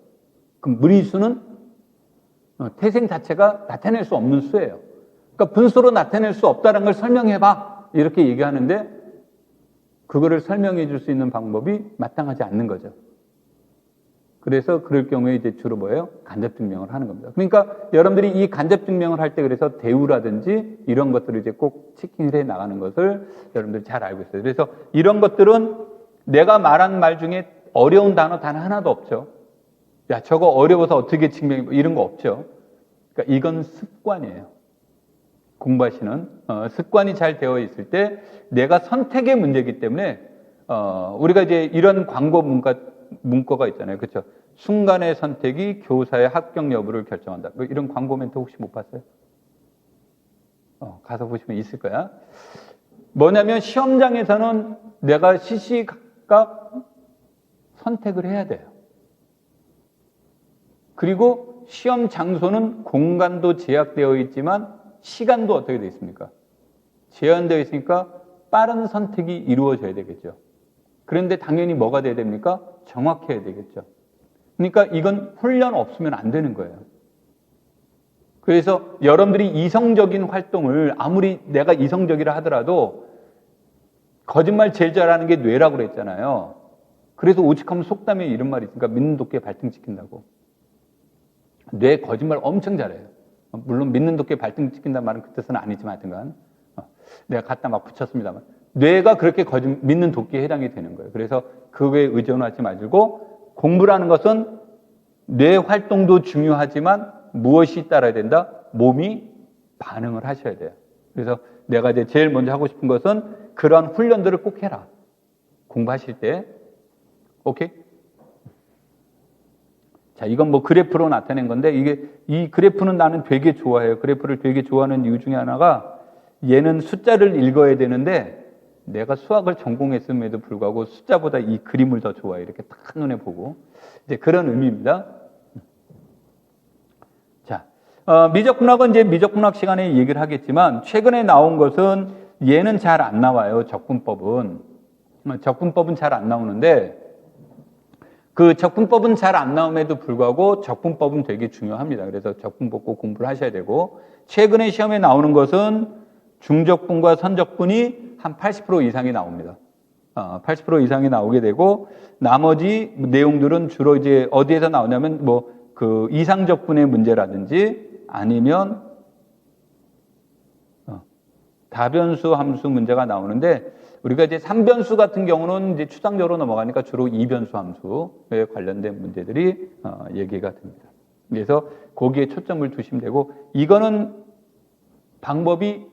그럼 무리수는 태생 자체가 나타낼 수 없는 수예요. 그러니까 분수로 나타낼 수 없다는 걸 설명해봐. 이렇게 얘기하는데 그거를 설명해 줄 수 있는 방법이 마땅하지 않는 거죠. 그래서 그럴 경우에 이제 주로 뭐예요? 간접 증명을 하는 겁니다. 그러니까 여러분들이 이 간접 증명을 할 때 그래서 대우라든지 이런 것들을 이제 꼭 체킹을 해 나가는 것을 여러분들이 잘 알고 있어요. 그래서 이런 것들은 내가 말한 말 중에 어려운 단어 단 하나도 없죠. 야, 저거 어려워서 어떻게 증명해? 이런 거 없죠. 그러니까 이건 습관이에요. 공부하시는 습관이 잘 되어 있을 때 내가 선택의 문제이기 때문에 우리가 이제 이런 광고 문구가 있잖아요. 그렇죠? 순간의 선택이 교사의 합격 여부를 결정한다. 뭐 이런 광고 멘트 혹시 못 봤어요? 가서 보시면 있을 거야. 뭐냐면 시험장에서는 내가 시시각각 선택을 해야 돼요. 그리고 시험 장소는 공간도 제약되어 있지만 시간도 어떻게 되어 있습니까? 제한되어 있으니까 빠른 선택이 이루어져야 되겠죠. 그런데 당연히 뭐가 돼야 됩니까? 정확해야 되겠죠. 그러니까 이건 훈련 없으면 안 되는 거예요. 그래서 여러분들이 이성적인 활동을 아무리 내가 이성적이라 하더라도 거짓말 제일 잘하는 게 뇌라고 그랬잖아요. 그래서 오직하면 속담에 이런 말이 있으니까 믿는 도끼에 발등 찍힌다고. 뇌 거짓말 엄청 잘해요. 물론 믿는 도끼에 발등 찍힌다는 말은 그 뜻은 아니지만 하여튼간 내가 갖다 막 붙였습니다만 뇌가 그렇게 믿는 도끼에 해당이 되는 거예요. 그래서 그거에 의존하지 말고 공부라는 것은 뇌 활동도 중요하지만 무엇이 따라야 된다? 몸이 반응을 하셔야 돼요. 그래서 내가 이제 제일 먼저 하고 싶은 것은 그런 훈련들을 꼭 해라. 공부하실 때. 오케이? 자, 이건 뭐 그래프로 나타낸 건데 이 그래프는 나는 되게 좋아해요. 그래프를 되게 좋아하는 이유 중에 하나가 얘는 숫자를 읽어야 되는데 내가 수학을 전공했음에도 불구하고 숫자보다 이 그림을 더 좋아해요. 이렇게 딱 눈에 보고. 이제 그런 의미입니다. 자, 미적분학은 이제 미적분학 시간에 얘기를 하겠지만 최근에 나온 것은 얘는 잘 안 나와요. 적분법은 잘 안 나오는데 그 적분법은 잘 안 나옴에도 불구하고 적분법은 되게 중요합니다. 그래서 적분법 꼭 공부를 하셔야 되고 최근에 시험에 나오는 것은 중적분과 선적분이 한 80% 이상이 나옵니다. 80% 이상이 나오게 되고 나머지 내용들은 주로 이제 어디에서 나오냐면 뭐 그 이상적분의 문제라든지 아니면 다변수 함수 문제가 나오는데 우리가 이제 3변수 같은 경우는 이제 추상적으로 넘어가니까 주로 2변수 함수에 관련된 문제들이 얘기가 됩니다. 그래서 거기에 초점을 두시면 되고 이거는 방법이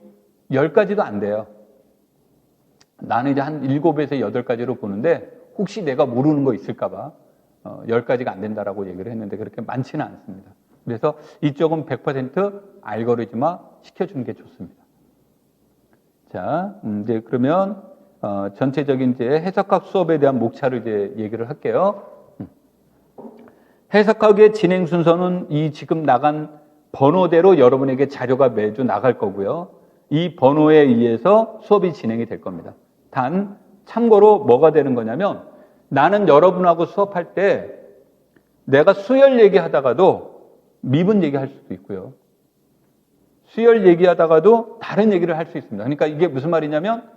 10가지도 안 돼요. 나는 이제 한 7에서 8가지로 보는데 혹시 내가 모르는 거 있을까 봐 10가지가 안 된다라고 얘기를 했는데 그렇게 많지는 않습니다. 그래서 이쪽은 100% 알고리즘화 시켜주는 게 좋습니다. 자, 이제 그러면 전체적인 이제 해석학 수업에 대한 목차를 이제 얘기를 할게요. 해석학의 진행 순서는 이 지금 나간 번호대로 여러분에게 자료가 매주 나갈 거고요. 이 번호에 의해서 수업이 진행이 될 겁니다. 단 참고로 뭐가 되는 거냐면 나는 여러분하고 수업할 때 내가 수열 얘기하다가도 미분 얘기할 수도 있고요. 수열 얘기하다가도 다른 얘기를 할 수 있습니다. 그러니까 이게 무슨 말이냐면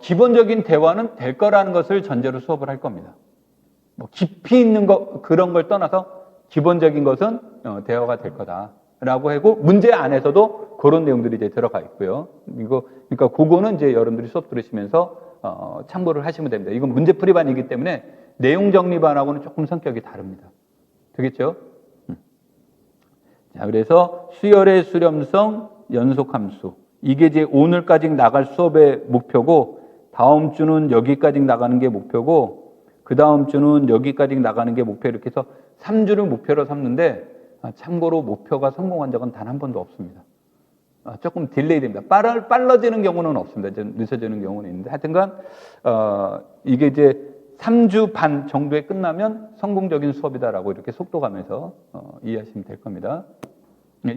기본적인 대화는 될 거라는 것을 전제로 수업을 할 겁니다. 뭐 깊이 있는 거 그런 걸 떠나서 기본적인 것은 대화가 될 거다라고 하고 문제 안에서도 그런 내용들이 이제 들어가 있고요. 그러니까 그거는 이제 여러분들이 수업 들으시면서 참고를 하시면 됩니다. 이건 문제풀이반이기 때문에 내용 정리반하고는 조금 성격이 다릅니다. 되겠죠? 자, 그래서 수열의 수렴성, 연속함수. 이게 이제 오늘까지 나갈 수업의 목표고, 다음 주는 여기까지 나가는 게 목표고, 그 다음 주는 여기까지 나가는 게 목표. 이렇게 해서 3주를 목표로 삼는데, 참고로 목표가 성공한 적은 단 한 번도 없습니다. 조금 딜레이 됩니다. 빨라지는 경우는 없습니다. 늦어지는 경우는 있는데, 하여튼간, 이게 이제 3주 반 정도에 끝나면 성공적인 수업이다라고 이렇게 속도감에서 이해하시면 될 겁니다.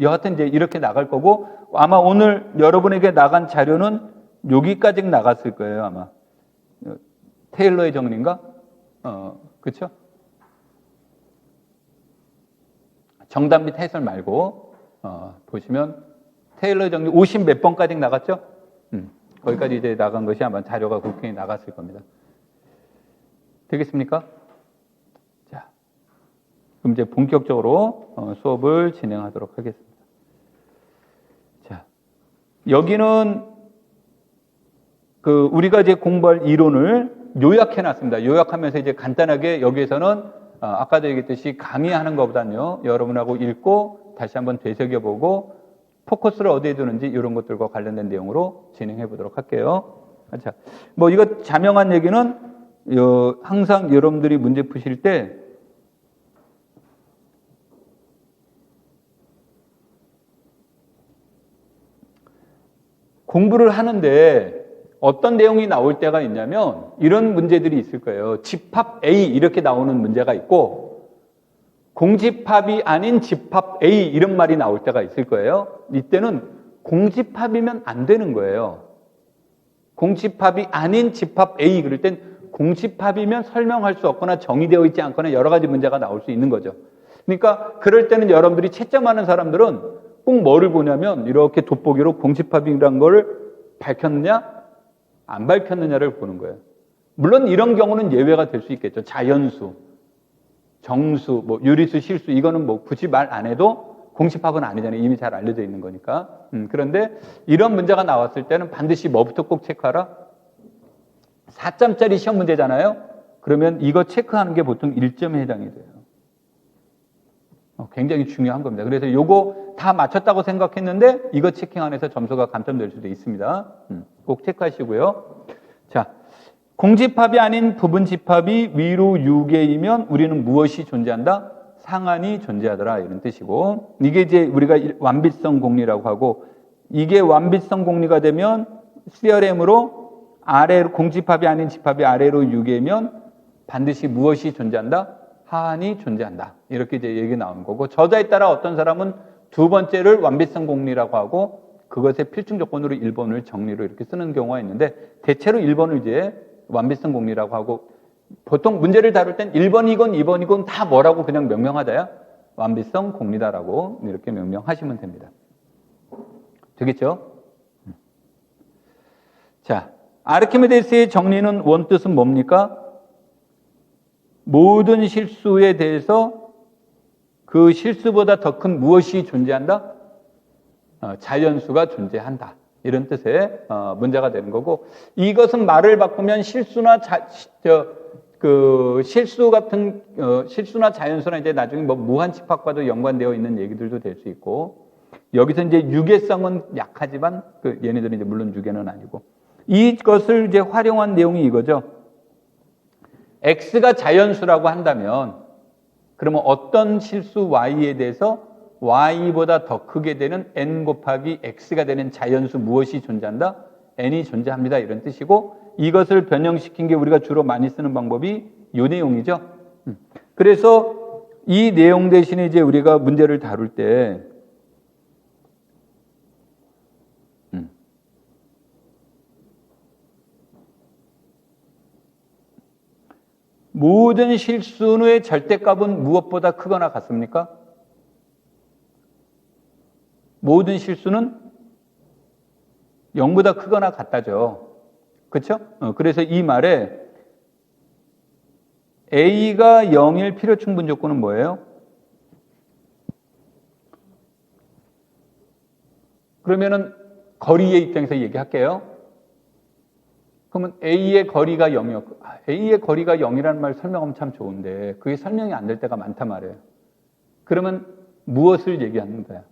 여하튼 이제 이렇게 나갈 거고, 아마 오늘 여러분에게 나간 자료는 여기까지 나갔을 거예요, 아마. 테일러의 정리인가? 그쵸? 정답 및 해설 말고, 보시면 테일러의 정리 50 몇 번까지 나갔죠? 거기까지 이제 나간 것이 아마 자료가 국회에 나갔을 겁니다. 되겠습니까? 자, 그럼 이제 본격적으로 수업을 진행하도록 하겠습니다. 자, 여기는 우리가 이제 공부할 이론을 요약해 놨습니다. 요약하면서 이제 간단하게 여기에서는 아까도 얘기했듯이 강의하는 것보다는요, 여러분하고 읽고 다시 한번 되새겨보고 포커스를 어디에 두는지 이런 것들과 관련된 내용으로 진행해 보도록 할게요. 자, 뭐 이거 자명한 얘기는 항상 여러분들이 문제 푸실 때 공부를 하는데 어떤 내용이 나올 때가 있냐면 이런 문제들이 있을 거예요. 집합 A 이렇게 나오는 문제가 있고 공집합이 아닌 집합 A 이런 말이 나올 때가 있을 거예요. 이때는 공집합이면 안 되는 거예요. 공집합이 아닌 집합 A 그럴 땐 공집합이면 설명할 수 없거나 정의되어 있지 않거나 여러 가지 문제가 나올 수 있는 거죠. 그러니까 그럴 때는 여러분들이 채점하는 사람들은 꼭 뭐를 보냐면 이렇게 돋보기로 공집합이라는 걸 밝혔느냐 안 밝혔느냐를 보는 거예요. 물론 이런 경우는 예외가 될 수 있겠죠. 자연수, 정수, 뭐 유리수, 실수 이거는 뭐 굳이 말 안 해도 공집합은 아니잖아요. 이미 잘 알려져 있는 거니까. 그런데 이런 문제가 나왔을 때는 반드시 뭐부터 꼭 체크하라? 4점짜리 시험 문제잖아요. 그러면 이거 체크하는 게 보통 1점에 해당이 돼요. 굉장히 중요한 겁니다. 그래서 요거 다 맞췄다고 생각했는데 이거 체킹 안 해서 점수가 감점될 수도 있습니다. 꼭 체크하시고요. 자, 공집합이 아닌 부분집합이 위로 6개이면 우리는 무엇이 존재한다? 상한이 존재하더라 이런 뜻이고 이게 이제 우리가 완비성 공리라고 하고 이게 완비성 공리가 되면 CRM으로 아래로 공집합이 아닌 집합이 아래로 6개이면 반드시 무엇이 존재한다? 하한이 존재한다. 이렇게 이제 얘기 나오는 거고 저자에 따라 어떤 사람은 두 번째를 완비성 공리라고 하고 그것의 필충 조건으로 1번을 정리로 이렇게 쓰는 경우가 있는데 대체로 1번을 이제 완비성 공리라고 하고 보통 문제를 다룰 땐 1번이건 2번이건 다 뭐라고 그냥 명명하자야 완비성 공리다라고 이렇게 명명하시면 됩니다. 되겠죠? 자, 아르키메데스의 정리는 원뜻은 뭡니까? 모든 실수에 대해서 그 실수보다 더 큰 무엇이 존재한다? 자연수가 존재한다. 이런 뜻의 문제가 되는 거고 이것은 말을 바꾸면 실수나 실수 같은 실수나 자연수나 이제 나중에 뭐 무한집합과도 연관되어 있는 얘기들도 될 수 있고 여기서 이제 유계성은 약하지만 얘네들은 이제 물론 유계는 아니고 이것을 이제 활용한 내용이 이거죠. X가 자연수라고 한다면 그러면 어떤 실수 Y에 대해서 Y보다 더 크게 되는 N 곱하기 X가 되는 자연수 무엇이 존재한다? N이 존재합니다. 이런 뜻이고 이것을 변형시킨 게 우리가 주로 많이 쓰는 방법이 이 내용이죠. 그래서 이 내용 대신에 이제 우리가 문제를 다룰 때 모든 실수의 절대값은 무엇보다 크거나 같습니까? 모든 실수는 0보다 크거나 같다죠. 그렇죠? 그래서 이 말에 A가 0일 필요 충분 조건은 뭐예요? 그러면은 거리의 입장에서 얘기할게요. 그러면 A의 거리가 0이었고 A의 거리가 0이라는 말 설명하면 참 좋은데 그게 설명이 안 될 때가 많단 말이에요. 그러면 무엇을 얘기하는 거야?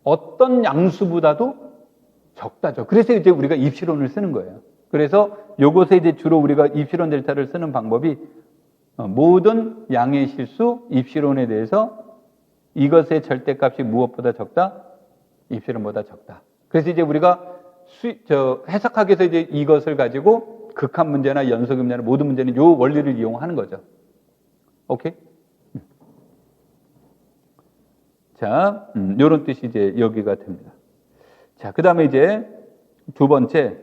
어떤 양수보다도 적다죠. 그래서 이제 우리가 입시론을 쓰는 거예요. 그래서 요것에 이제 주로 우리가 입시론 델타를 쓰는 방법이 모든 양의 실수 입시론에 대해서 이것의 절대값이 무엇보다 적다? 입시론보다 적다. 그래서 이제 우리가 해석하기 위해서 이제 이것을 가지고 극한 문제나 연속 문제나 모든 문제는 요 원리를 이용하는 거죠. 오케이? 자, 요런 뜻이 이제 여기가 됩니다. 자, 그 다음에 이제 두 번째,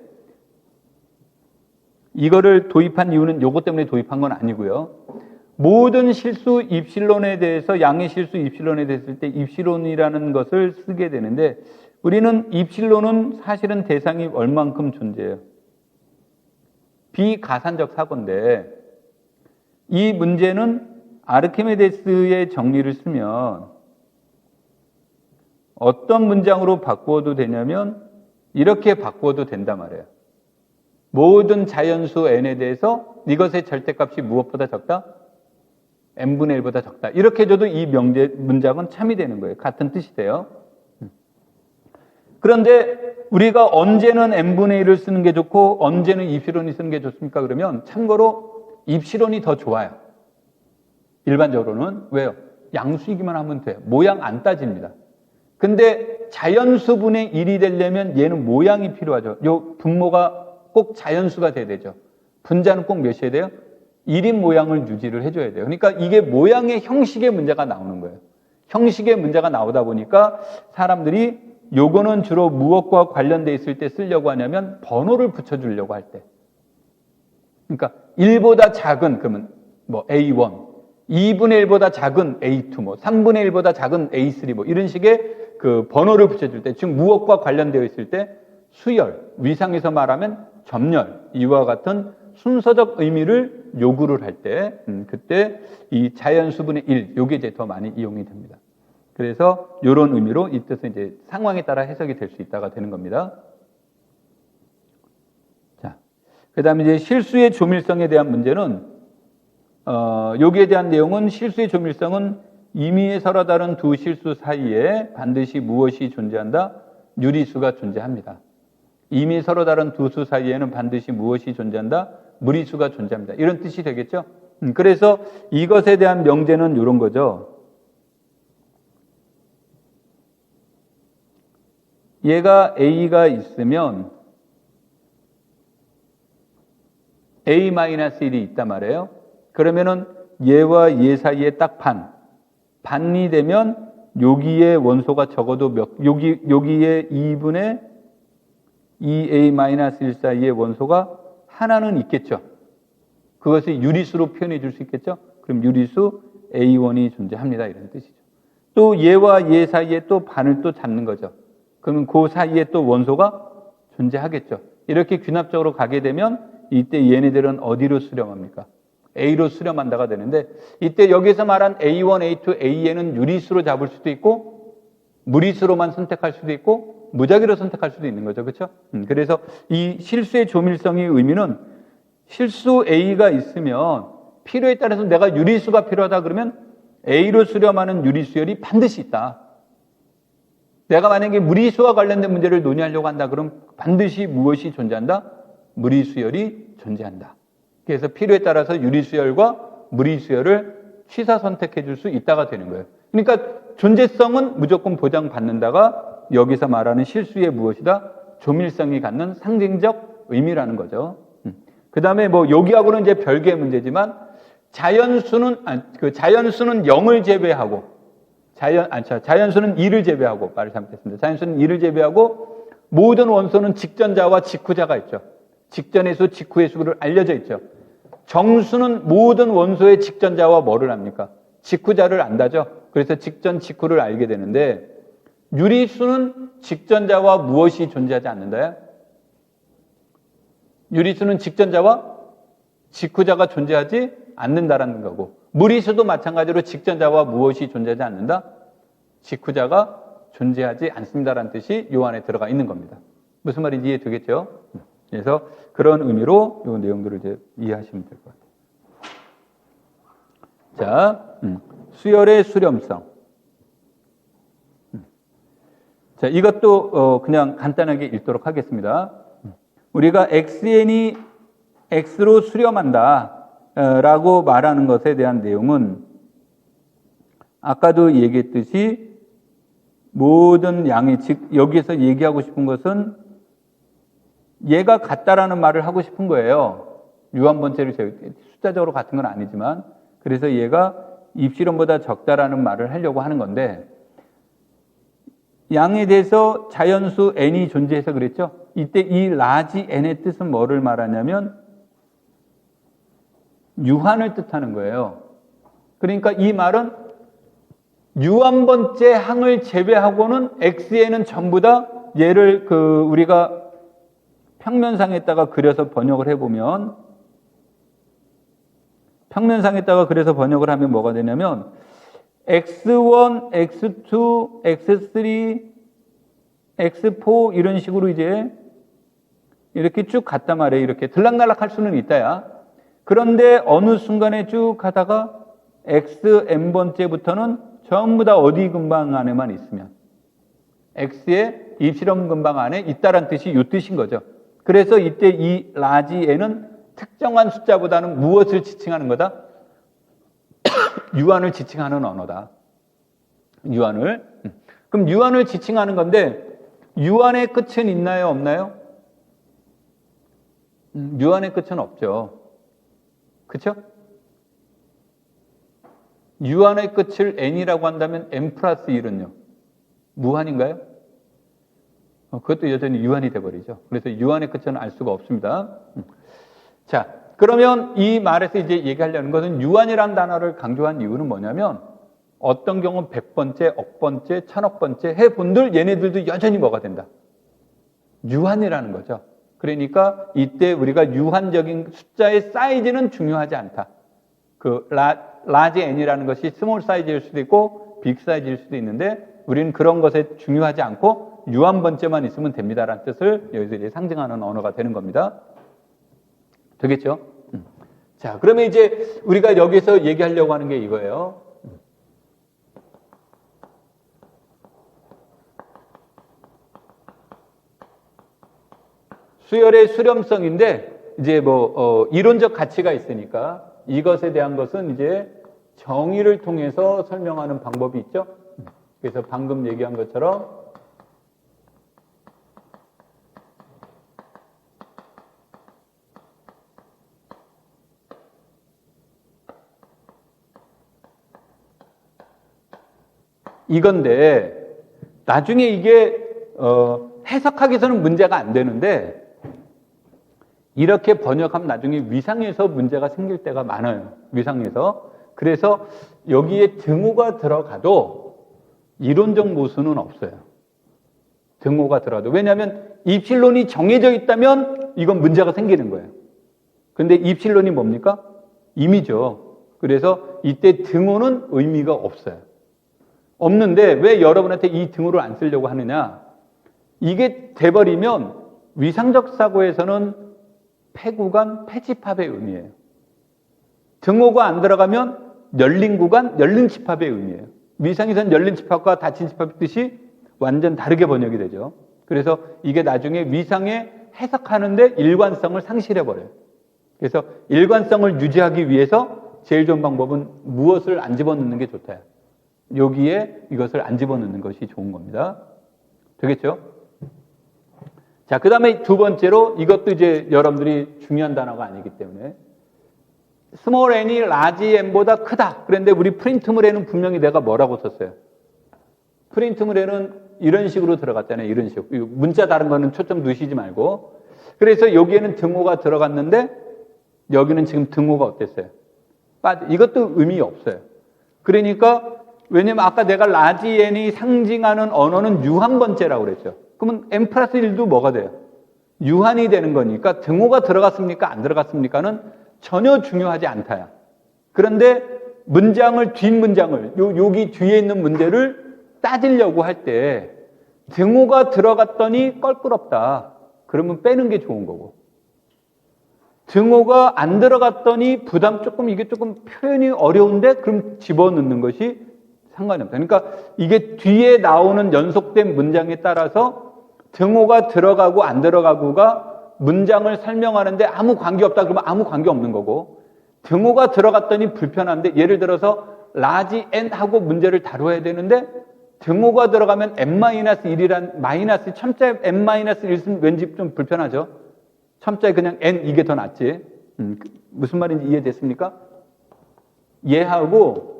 이거를 도입한 이유는 요거 때문에 도입한 건 아니고요. 모든 실수 입실론에 대해서, 양의 실수 입실론에 대했을 때 입실론이라는 것을 쓰게 되는데, 우리는 입실론은 사실은 대상이 얼만큼 존재해요? 비가산적 사고인데, 이 문제는 아르키메데스의 정리를 쓰면 어떤 문장으로 바꾸어도 되냐면 이렇게 바꾸어도 된단 말이에요. 모든 자연수 n에 대해서 이것의 절대값이 무엇보다 적다? n분의 1보다 적다. 이렇게 해줘도 이 문장은 참이 되는 거예요. 같은 뜻이 돼요. 그런데 우리가 언제는 n분의 1을 쓰는 게 좋고 언제는 입실론이 쓰는 게 좋습니까? 그러면 참고로 입실론이 더 좋아요. 일반적으로는. 왜요? 양수이기만 하면 돼요. 모양 안 따집니다. 근데 자연수분의 1이 되려면 얘는 모양이 필요하죠. 요 분모가 꼭 자연수가 돼야 되죠. 분자는 꼭 몇이어야 돼요? 1인 모양을 유지를 해줘야 돼요. 그러니까 이게 모양의 형식의 문제가 나오는 거예요. 형식의 문제가 나오다 보니까 사람들이 요거는 주로 무엇과 관련돼 있을 때 쓰려고 하냐면 번호를 붙여주려고 할 때. 그러니까 1보다 작은 그러면 뭐 A1, 2분의 1보다 작은 A2, 뭐 3분의 1보다 작은 A3, 뭐 이런 식의 그 번호를 붙여줄 때, 즉 무엇과 관련되어 있을 때 수열, 위상에서 말하면 점열, 이와 같은 순서적 의미를 요구를 할 때, 그때 이 자연수분의 1, 요게 이제 더 많이 이용이 됩니다. 그래서 이런 의미로 이 뜻은 이제 상황에 따라 해석이 될 수 있다가 되는 겁니다. 자, 그 다음에 이제 실수의 조밀성에 대한 문제는, 여기에 대한 내용은 실수의 조밀성은 임의에 서로 다른 두 실수 사이에 반드시 무엇이 존재한다? 유리수가 존재합니다. 임의에 서로 다른 두 수 사이에는 반드시 무엇이 존재한다? 무리수가 존재합니다. 이런 뜻이 되겠죠? 그래서 이것에 대한 명제는 이런 거죠. 얘가 A가 있으면 A-1이 있단 말이에요. 그러면은 얘와 얘 사이에 딱 반이 되면 여기에 원소가 적어도 여기에 2분의 2A-1 사이에 원소가 하나는 있겠죠. 그것을 유리수로 표현해 줄 수 있겠죠. 그럼 유리수 A1이 존재합니다. 이런 뜻이죠. 또 얘와 얘 사이에 또 반을 또 잡는 거죠. 그러면 그 사이에 또 원소가 존재하겠죠. 이렇게 귀납적으로 가게 되면 이때 얘네들은 어디로 수렴합니까? A로 수렴한다가 되는데, 이때 여기서 말한 A1, A2, A에는 유리수로 잡을 수도 있고 무리수로만 선택할 수도 있고 무작위로 선택할 수도 있는 거죠. 그렇죠? 그래서 이 실수의 조밀성의 의미는 실수 A가 있으면 필요에 따라서 내가 유리수가 필요하다 그러면 A로 수렴하는 유리수열이 반드시 있다. 내가 만약에 무리수와 관련된 문제를 논의하려고 한다 그러면 반드시 무엇이 존재한다? 무리수열이 존재한다. 그래서 필요에 따라서 유리수열과 무리수열을 취사 선택해 줄 수 있다가 되는 거예요. 그러니까 존재성은 무조건 보장받는다가 여기서 말하는 실수의 무엇이다? 조밀성이 갖는 상징적 의미라는 거죠. 그 다음에 뭐 여기하고는 이제 별개의 문제지만 자연수는 0을 제외하고 자연수는 2를 제외하고 말을 잘못했습니다. 자연수는 2를 제외하고 모든 원소는 직전자와 직후자가 있죠. 직전의 수, 직후의 수를 알려져 있죠. 정수는 모든 원소의 직전자와 뭐를 압니까? 직후자를 안다죠. 그래서 직전, 직후를 알게 되는데 유리수는 직전자와 무엇이 존재하지 않는다요? 유리수는 직전자와 직후자가 존재하지 않는다라는 거고, 무리수도 마찬가지로 직전자와 무엇이 존재하지 않는다? 직후자가 존재하지 않습니다라는 뜻이 요 안에 들어가 있는 겁니다. 무슨 말인지 이해되겠죠? 그래서 그런 의미로 이 내용들을 이제 이해하시면 될 것 같아요. 자, 수열의 수렴성. 자, 이것도 그냥 간단하게 읽도록 하겠습니다. 우리가 xn이 x로 수렴한다 라고 말하는 것에 대한 내용은 아까도 얘기했듯이 모든 양의, 즉 여기에서 얘기하고 싶은 것은 얘가 같다라는 말을 하고 싶은 거예요. 유한번째를 숫자적으로 같은 건 아니지만, 그래서 얘가 입실론보다 적다라는 말을 하려고 하는 건데, 양에 대해서 자연수 n이 존재해서 그랬죠. 이때 이 라지 n의 뜻은 뭐를 말하냐면 유한을 뜻하는 거예요. 그러니까 이 말은 유한 번째 항을 제외하고는 x에는 전부 다 얘를 우리가 평면상에다가 그려서 번역을 해보면, 평면상에다가 그래서 번역을 하면 뭐가 되냐면 x1, x2, x3, x4 이런 식으로 이제 이렇게 쭉 갔단 말이에요. 이렇게 들락날락 할 수는 있다야. 그런데 어느 순간에 쭉 가다가 xn번째부터는 전부 다 어디 근방 안에만 있으면 x의 입실험 근방 안에 있다란 뜻이 이 뜻인 거죠. 그래서 이때 이 라지 n은 특정한 숫자보다는 무엇을 지칭하는 거다? 유한을 지칭하는 언어다. 유한을. 그럼 유한을 지칭하는 건데 유한의 끝은 있나요? 없나요? 유한의 끝은 없죠. 그렇죠? 유한의 끝을 n이라고 한다면 n 플러스 1은요? 무한인가요? 그것도 여전히 유한이 돼버리죠. 그래서 유한의 끝은 알 수가 없습니다. 자, 그러면 이 말에서 이제 얘기하려는 것은 유한이라는 단어를 강조한 이유는 뭐냐면 어떤 경우는 100번째, 억번째, 1000억번째 해본들 얘네들도 여전히 뭐가 된다? 유한이라는 거죠. 그러니까 이때 우리가 유한적인 숫자의 사이즈는 중요하지 않다. 라지 n이라는 것이 스몰 사이즈일 수도 있고 빅 사이즈일 수도 있는데 우리는 그런 것에 중요하지 않고 유한 번째만 있으면 됩니다라는 뜻을 여기서 이제 상징하는 언어가 되는 겁니다. 되겠죠? 자, 그러면 이제 우리가 여기서 얘기하려고 하는 게 이거예요. 수열의 수렴성인데 이제 이론적 가치가 있으니까 이것에 대한 것은 이제 정의를 통해서 설명하는 방법이 있죠. 그래서 방금 얘기한 것처럼 이건데 나중에 이게 해석하기에서는 문제가 안 되는데 이렇게 번역하면 나중에 위상에서 문제가 생길 때가 많아요. 위상에서. 그래서 여기에 등호가 들어가도 이론적 모순은 없어요. 등호가 들어가도. 왜냐하면 입실론이 정해져 있다면 이건 문제가 생기는 거예요. 그런데 입실론이 뭡니까? 임의죠. 그래서 이때 등호는 의미가 없어요. 없는데 왜 여러분한테 이 등호를 안 쓰려고 하느냐? 이게 돼버리면 위상적 사고에서는 폐구간, 폐집합의 의미예요. 등호가 안 들어가면 열린 구간, 열린 집합의 의미예요. 위상에서는 열린 집합과 닫힌 집합의 뜻이 완전 다르게 번역이 되죠. 그래서 이게 나중에 위상에 해석하는데 일관성을 상실해버려요. 그래서 일관성을 유지하기 위해서 제일 좋은 방법은 무엇을 안 집어넣는 게 좋다. 여기에 이것을 안 집어넣는 것이 좋은 겁니다. 되겠죠? 자, 그 다음에 두 번째로 이것도 이제 여러분들이 중요한 단어가 아니기 때문에 스몰 n이 라지 n보다 크다. 그런데 우리 프린트물에는 분명히 내가 뭐라고 썼어요? 프린트물에는 이런 식으로 들어갔잖아요. 이런 식으로. 문자 다른 거는 초점 두시지 말고. 그래서 여기에는 등호가 들어갔는데 여기는 지금 등호가 어땠어요? 이것도 의미 없어요. 그러니까 왜냐면 아까 내가 라지 n이 상징하는 언어는 유한 번째라고 그랬죠. 그러면 n 플러스 1도 뭐가 돼요? 유한이 되는 거니까 등호가 들어갔습니까? 안 들어갔습니까는 전혀 중요하지 않다야. 그런데 문장을, 뒷문장을, 여기 뒤에 있는 문제를 따지려고 할 때 등호가 들어갔더니 껄끄럽다. 그러면 빼는 게 좋은 거고. 등호가 안 들어갔더니 이게 조금 표현이 어려운데 그럼 집어넣는 것이 상관이 없다. 그러니까 이게 뒤에 나오는 연속된 문장에 따라서 등호가 들어가고 안 들어가고가 문장을 설명하는데 아무 관계없다 그러면 아무 관계 없는 거고, 등호가 들어갔더니 불편한데 예를 들어서 라지 n 하고 문제를 다뤄야 되는데 등호가 들어가면 n-1이란 마이너스 첨자에 n-1 있으면 왠지 좀 불편하죠. 첨자에 그냥 n 이게 더 낫지. 무슨 말인지 이해됐습니까? 얘하고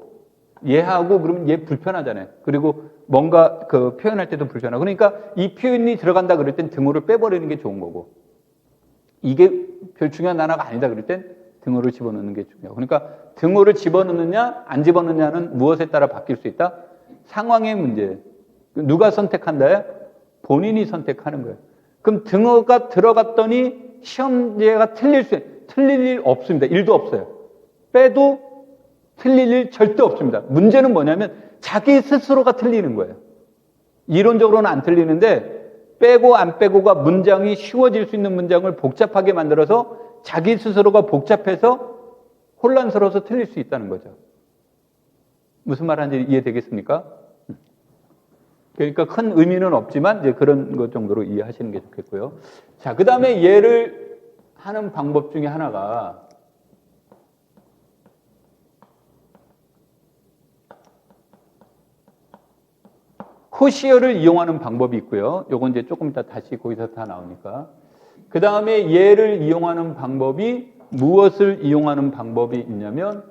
그러면 얘 불편하잖아요. 그리고 뭔가 그 표현할 때도 불편하고. 그러니까 이 표현이 들어간다 그럴 땐 등호를 빼버리는 게 좋은 거고. 이게 별 중요한 단어가 아니다 그럴 땐 등호를 집어넣는 게 중요하고. 그러니까 등호를 집어넣느냐 안 집어넣느냐는 무엇에 따라 바뀔 수 있다? 상황의 문제. 누가 선택한다요? 본인이 선택하는 거예요. 그럼 등호가 들어갔더니 시험지가 틀릴 일 없습니다. 일도 없어요. 빼도 틀릴 일 절대 없습니다. 문제는 뭐냐면 자기 스스로가 틀리는 거예요. 이론적으로는 안 틀리는데 빼고 안 빼고가 문장이 쉬워질 수 있는 문장을 복잡하게 만들어서 자기 스스로가 복잡해서 혼란스러워서 틀릴 수 있다는 거죠. 무슨 말하는지 이해되겠습니까? 그러니까 큰 의미는 없지만 이제 그런 것 정도로 이해하시는 게 좋겠고요. 자, 그 다음에 얘를 하는 방법 중에 하나가 코시어를 이용하는 방법이 있고요. 요건 이제 조금 이따 다시 거기서 다 나오니까. 그 다음에 얘를 이용하는 방법이 무엇을 이용하는 방법이 있냐면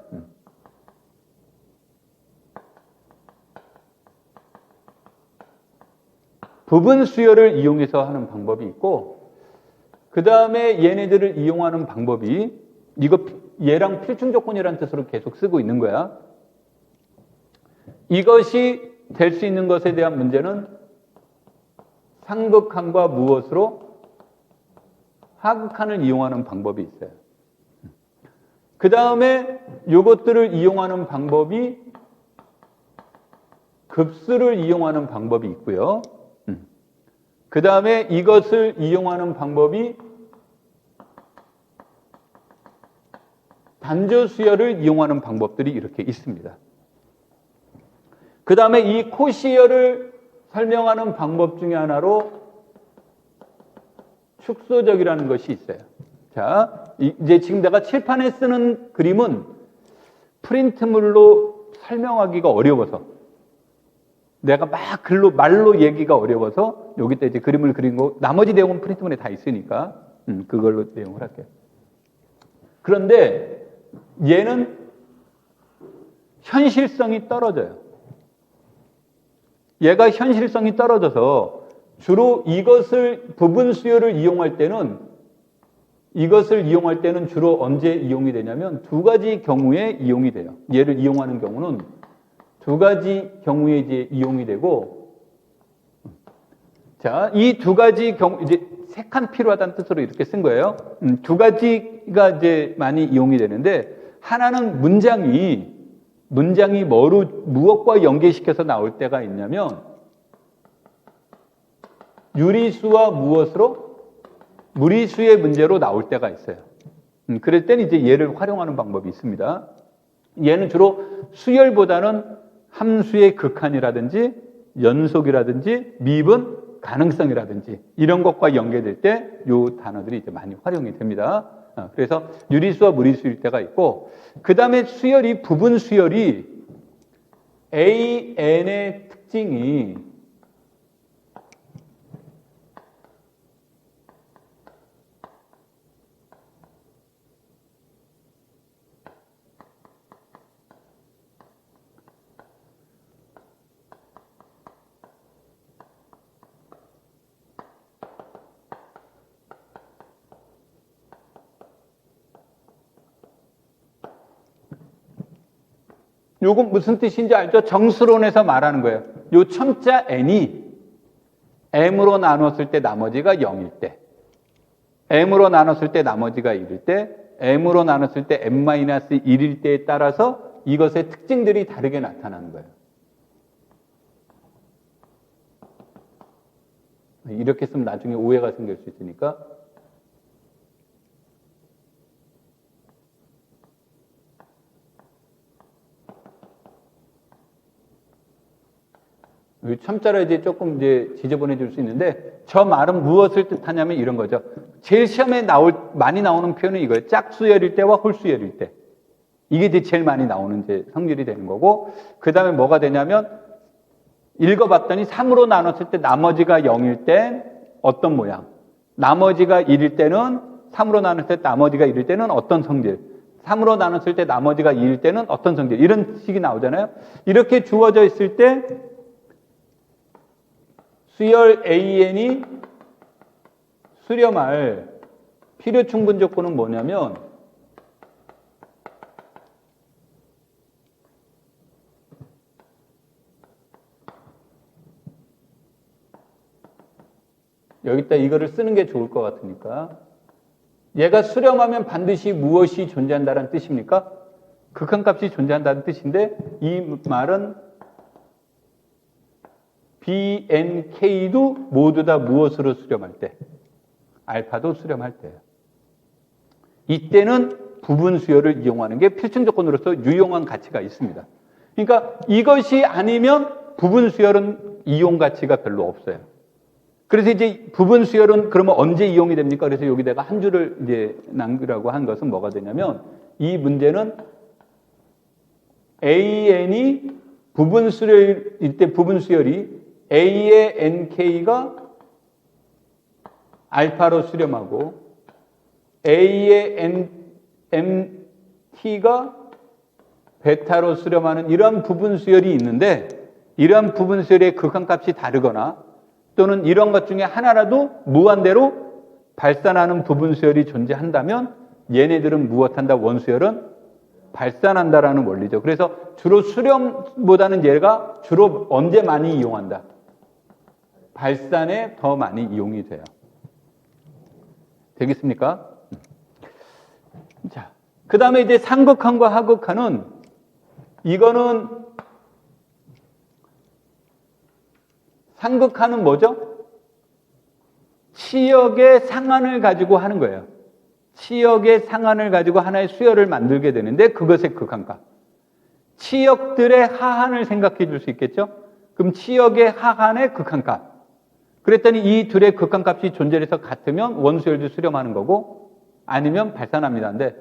부분 수열을 이용해서 하는 방법이 있고, 그 다음에 얘네들을 이용하는 방법이 얘랑 필충 조건이라는 뜻으로 계속 쓰고 있는 거야. 이것이 될 수 있는 것에 대한 문제는 상극한과 무엇으로? 하극한을 이용하는 방법이 있어요. 그 다음에 이것들을 이용하는 방법이 급수를 이용하는 방법이 있고요. 그 다음에 이것을 이용하는 방법이 단조 수열을 이용하는 방법들이 이렇게 있습니다. 그 다음에 이 코시어를 설명하는 방법 중에 하나로 축소적이라는 것이 있어요. 자, 이제 지금 내가 칠판에 쓰는 그림은 프린트물로 설명하기가 어려워서 내가 막 말로 얘기가 어려워서 여기다 이제 그림을 그린 거, 나머지 내용은 프린트물에 다 있으니까 그걸로 내용을 할게요. 그런데 얘는 현실성이 떨어져요. 얘가 현실성이 떨어져서 주로 부분 수열을 이용할 때는 주로 언제 이용이 되냐면 두 가지 경우에 이용이 돼요. 얘를 이용하는 경우는 두 가지 경우에 이제 이용이 되고, 자, 이 두 가지 경우, 이제 세 칸 필요하다는 뜻으로 이렇게 쓴 거예요. 두 가지가 이제 많이 이용이 되는데, 하나는 문장이 무엇과 연계시켜서 나올 때가 있냐면, 유리수와 무엇으로? 무리수의 문제로 나올 때가 있어요. 그럴 때는 이제 얘를 활용하는 방법이 있습니다. 얘는 주로 수열보다는 함수의 극한이라든지 연속이라든지 미분 가능성이라든지 이런 것과 연계될 때 이 단어들이 이제 많이 활용이 됩니다. 그래서 유리수와 무리수일 때가 있고, 그 다음에 부분 수열이 AN의 특징이 요건 무슨 뜻인지 알죠? 정수론에서 말하는 거예요. 요 첨자 n이 m으로 나눴을 때 나머지가 0일 때, m으로 나눴을 때 나머지가 1일 때, m으로 나눴을 때 m-1일 때에 따라서 이것의 특징들이 다르게 나타나는 거예요. 이렇게 쓰면 나중에 오해가 생길 수 있으니까. 첨자로 이제 조금 이제 지저분해 줄 수 있는데, 저 말은 무엇을 뜻하냐면 이런 거죠. 제일 시험에 많이 나오는 표현은 이거예요. 짝수열일 때와 홀수열일 때. 이게 이제 제일 많이 나오는 이제 성질이 되는 거고, 그 다음에 뭐가 되냐면, 읽어봤더니 3으로 나눴을 때 나머지가 0일 때 어떤 모양, 나머지가 1일 때는 3으로 나눴을 때 나머지가 1일 때는 어떤 성질, 3으로 나눴을 때 나머지가 2일 때는 어떤 성질, 이런 식이 나오잖아요. 이렇게 주어져 있을 때 수열 AN이 수렴할 필요 충분 조건은 뭐냐면 여기다 이거를 쓰는 게 좋을 것 같으니까 얘가 수렴하면 반드시 무엇이 존재한다는 뜻입니까? 극한값이 존재한다는 뜻인데 이 말은 BNK도 모두 다 무엇으로 수렴할 때? 알파도 수렴할 때예요. 이때는 부분 수열을 이용하는 게 필승 조건으로서 유용한 가치가 있습니다. 그러니까 이것이 아니면 부분 수열은 이용 가치가 별로 없어요. 그래서 이제 부분 수열은 그러면 언제 이용이 됩니까? 그래서 여기다가 한 줄을 이제 남기라고 한 것은 뭐가 되냐면 이 문제는 AN이 부분 수열일 때 부분 수열이 A의 NK가 알파로 수렴하고 A의 MT가 베타로 수렴하는 이러한 부분 수열이 있는데 이러한 부분 수열의 극한값이 다르거나 또는 이런 것 중에 하나라도 무한대로 발산하는 부분 수열이 존재한다면 얘네들은 무엇한다? 원수열은 발산한다라는 원리죠. 그래서 주로 수렴보다는 얘가 주로 언제 많이 이용한다? 발산에 더 많이 이용이 돼요. 되겠습니까? 자, 그 다음에 이제 상극한과 하극한은 이거는 상극한은 뭐죠? 치역의 상한을 가지고 하는 거예요. 치역의 상한을 가지고 하나의 수열을 만들게 되는데 그것의 극한값. 치역들의 하한을 생각해 줄 수 있겠죠? 그럼 치역의 하한의 극한값. 그랬더니 이 둘의 극한값이 존재해서 같으면 원수열도 수렴하는 거고 아니면 발산합니다. 근데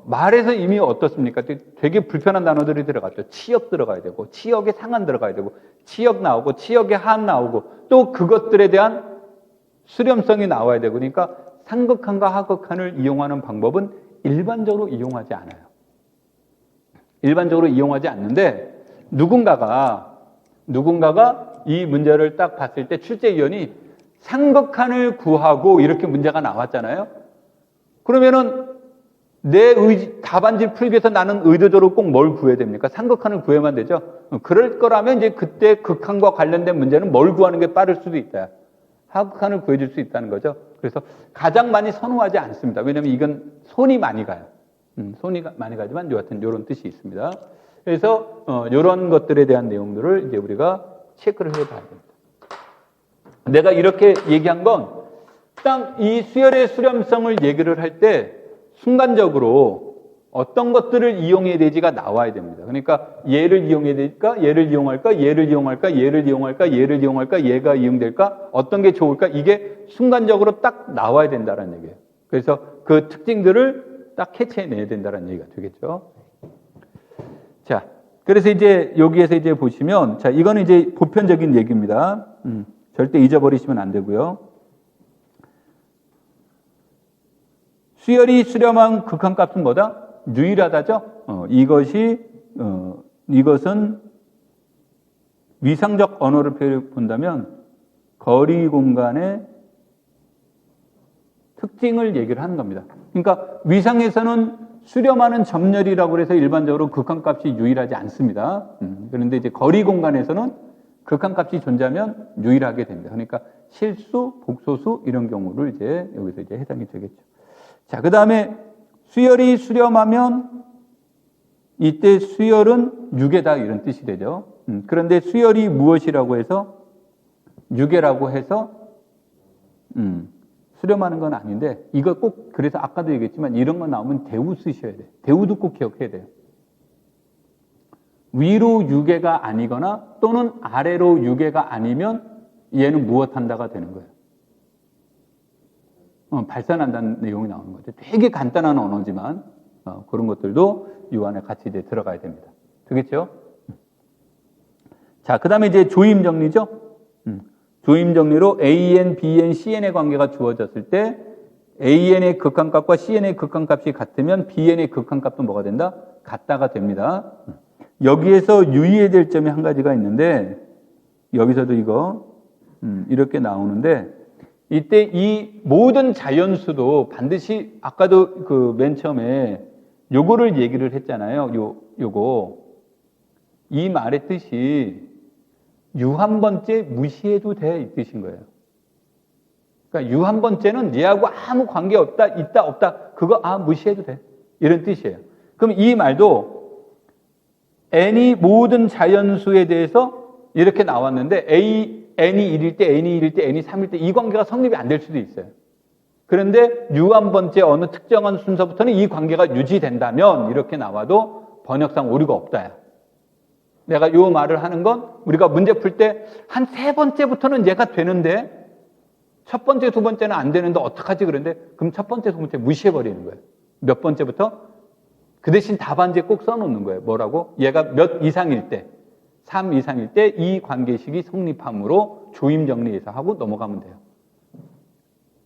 말에서 이미 어떻습니까? 되게 불편한 단어들이 들어갔죠. 치역 들어가야 되고 치역의 상한 들어가야 되고 치역 나오고 치역의 하한 나오고 또 그것들에 대한 수렴성이 나와야 되고 그러니까 상극한과 하극한을 이용하는 방법은 일반적으로 이용하지 않아요. 일반적으로 이용하지 않는데 누군가가 이 문제를 딱 봤을 때 출제위원이 상극한을 구하고 이렇게 문제가 나왔잖아요. 그러면은 내 답안지를 풀기 위해서 나는 의도적으로 꼭 뭘 구해야 됩니까? 상극한을 구해야만 되죠. 그럴 거라면 이제 그때 극한과 관련된 문제는 뭘 구하는 게 빠를 수도 있다. 하극한을 구해줄 수 있다는 거죠. 그래서 가장 많이 선호하지 않습니다. 왜냐하면 이건 손이 많이 가요. 손이 많이 가지만 여하튼 이런 뜻이 있습니다. 그래서 이런 것들에 대한 내용들을 이제 우리가 체크를 해봐야 됩니다. 내가 이렇게 얘기한 건 딱 이 수열의 수렴성을 얘기를 할 때 순간적으로 어떤 것들을 이용해야 되지가 나와야 됩니다. 그러니까 얘를 이용해야 될까? 얘를 이용할까? 얘를 이용할까? 얘를 이용할까? 얘를 이용할까? 얘가 이용될까? 어떤 게 좋을까? 이게 순간적으로 딱 나와야 된다는 얘기예요. 그래서 그 특징들을 딱 캐치해내야 된다는 얘기가 되겠죠. 자, 그래서 이제 여기에서 이제 보시면 자, 이거는 이제 보편적인 얘기입니다. 절대 잊어버리시면 안 되고요. 수열이 수렴한 극한값은 뭐다? 유일하다죠? 이것은 위상적 언어를 본다면 거리 공간의 특징을 얘기를 하는 겁니다. 그러니까 위상에서는 수렴하는 점열이라고 해서 일반적으로 극한값이 유일하지 않습니다. 그런데 이제 거리 공간에서는 극한값이 존재하면 유일하게 됩니다. 그러니까 실수, 복소수 이런 경우를 이제 여기서 이제 해당이 되겠죠. 자, 그 다음에 수열이 수렴하면 이때 수열은 유계다 이런 뜻이 되죠. 그런데 수열이 무엇이라고 해서 유계라고 해서 수렴하는 건 아닌데 이거 꼭 그래서 아까도 얘기했지만 이런 거 나오면 대우 쓰셔야 돼요. 대우도 꼭 기억해야 돼요. 위로 유계가 아니거나 또는 아래로 유계가 아니면 얘는 무엇한다가 되는 거예요. 발산한다는 내용이 나오는 거죠. 되게 간단한 언어지만 그런 것들도 이 안에 같이 이제 들어가야 됩니다. 되겠죠? 자, 그 다음에 이제 조임 정리죠. 조임 정리로 AN, BN, CN의 관계가 주어졌을 때 AN의 극한값과 CN의 극한값이 같으면 BN의 극한값도 뭐가 된다? 같다가 됩니다. 여기에서 유의해야 될 점이 한 가지가 있는데, 여기서도 이거 이렇게 나오는데, 이때 이 모든 자연수도 반드시 아까도 그 맨 처음에 요거를 얘기를 했잖아요. 요거 이 말의 뜻이 유 한 번째 무시해도 돼 이 뜻인 거예요. 그러니까 유 한 번째는 얘하고 아무 관계 없다, 있다, 없다, 그거 무시해도 돼 이런 뜻이에요. 그럼 이 말도 n이 모든 자연수에 대해서 이렇게 나왔는데 n이 1일 때, n이 1일 때, n이 3일 때 이 관계가 성립이 안 될 수도 있어요. 그런데 유 한 번째 어느 특정한 순서부터는 이 관계가 유지된다면 이렇게 나와도 번역상 오류가 없다. 내가 요 말을 하는 건 우리가 문제 풀 때 한 세 번째부터는 얘가 되는데 첫 번째, 두 번째는 안 되는데 어떡하지 그런데 그럼 첫 번째, 두 번째 무시해버리는 거예요. 몇 번째부터? 그 대신 답안지에 꼭 써놓는 거예요. 뭐라고? 얘가 몇 이상일 때, 3 이상일 때 이 관계식이 성립함으로 조임 정리해서 하고 넘어가면 돼요.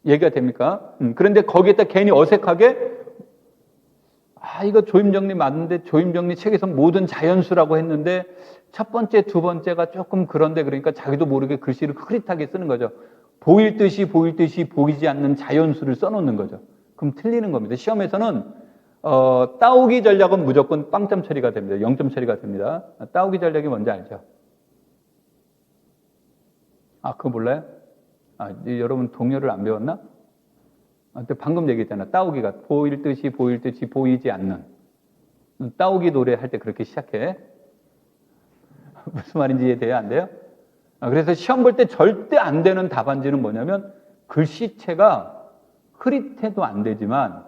얘기가 됩니까? 그런데 거기에다 괜히 어색하게 이거 조임 정리 맞는데 조임 정리 책에서 모든 자연수라고 했는데 첫 번째, 두 번째가 조금 그런데 그러니까 자기도 모르게 글씨를 흐릿하게 쓰는 거죠. 보일 듯이 보이지 않는 자연수를 써놓는 거죠. 그럼 틀리는 겁니다. 시험에서는 따오기 전략은 무조건 빵점 처리가 됩니다. 0점 처리가 됩니다. 따오기 전략이 뭔지 알죠? 그거 몰라요? 여러분 동요를 안 배웠나? 방금 얘기했잖아. 따오기가 보일 듯이 보이지 않는. 따오기 노래 할 때 그렇게 시작해. 무슨 말인지 이해돼요? 안 돼요? 그래서 시험 볼 때 절대 안 되는 답안지는 뭐냐면 글씨체가 흐릿해도 안 되지만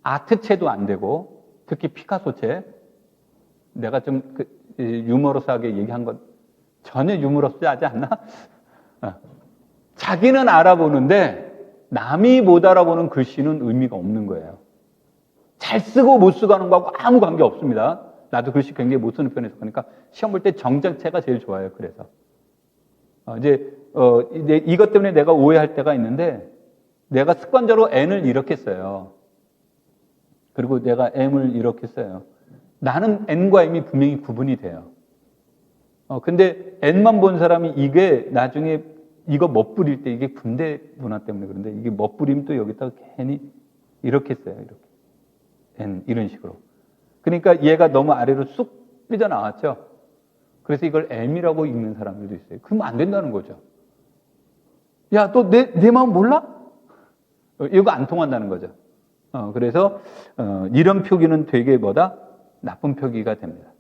아트체도 안 되고 특히 피카소체 내가 좀 유머러스하게 얘기한 건 전혀 유머러스하지 않나? 자기는 알아보는데 남이 못 알아보는 글씨는 의미가 없는 거예요. 잘 쓰고 못 쓰고 하는 거하고 아무 관계 없습니다. 나도 글씨 굉장히 못 쓰는 편에서 그러니까 시험 볼 때 정자체가 제일 좋아요. 그래서 이것 때문에 내가 오해할 때가 있는데 내가 습관적으로 n을 이렇게 써요. 그리고 내가 m을 이렇게 써요. 나는 n과 m이 분명히 구분이 돼요. 근데 n만 본 사람이 이게 나중에 이거 멋부릴 때 이게 군대 문화 때문에 그런데 이게 멋부리면 또 여기다가 괜히 이렇게 써요. 이렇게. n 이런 식으로. 그러니까 얘가 너무 아래로 쑥 삐져나왔죠. 그래서 이걸 m이라고 읽는 사람들도 있어요. 그러면 안 된다는 거죠. 야, 너 내 마음 몰라? 이거 안 통한다는 거죠. 그래서 이런 표기는 되게 뭐다? 나쁜 표기가 됩니다.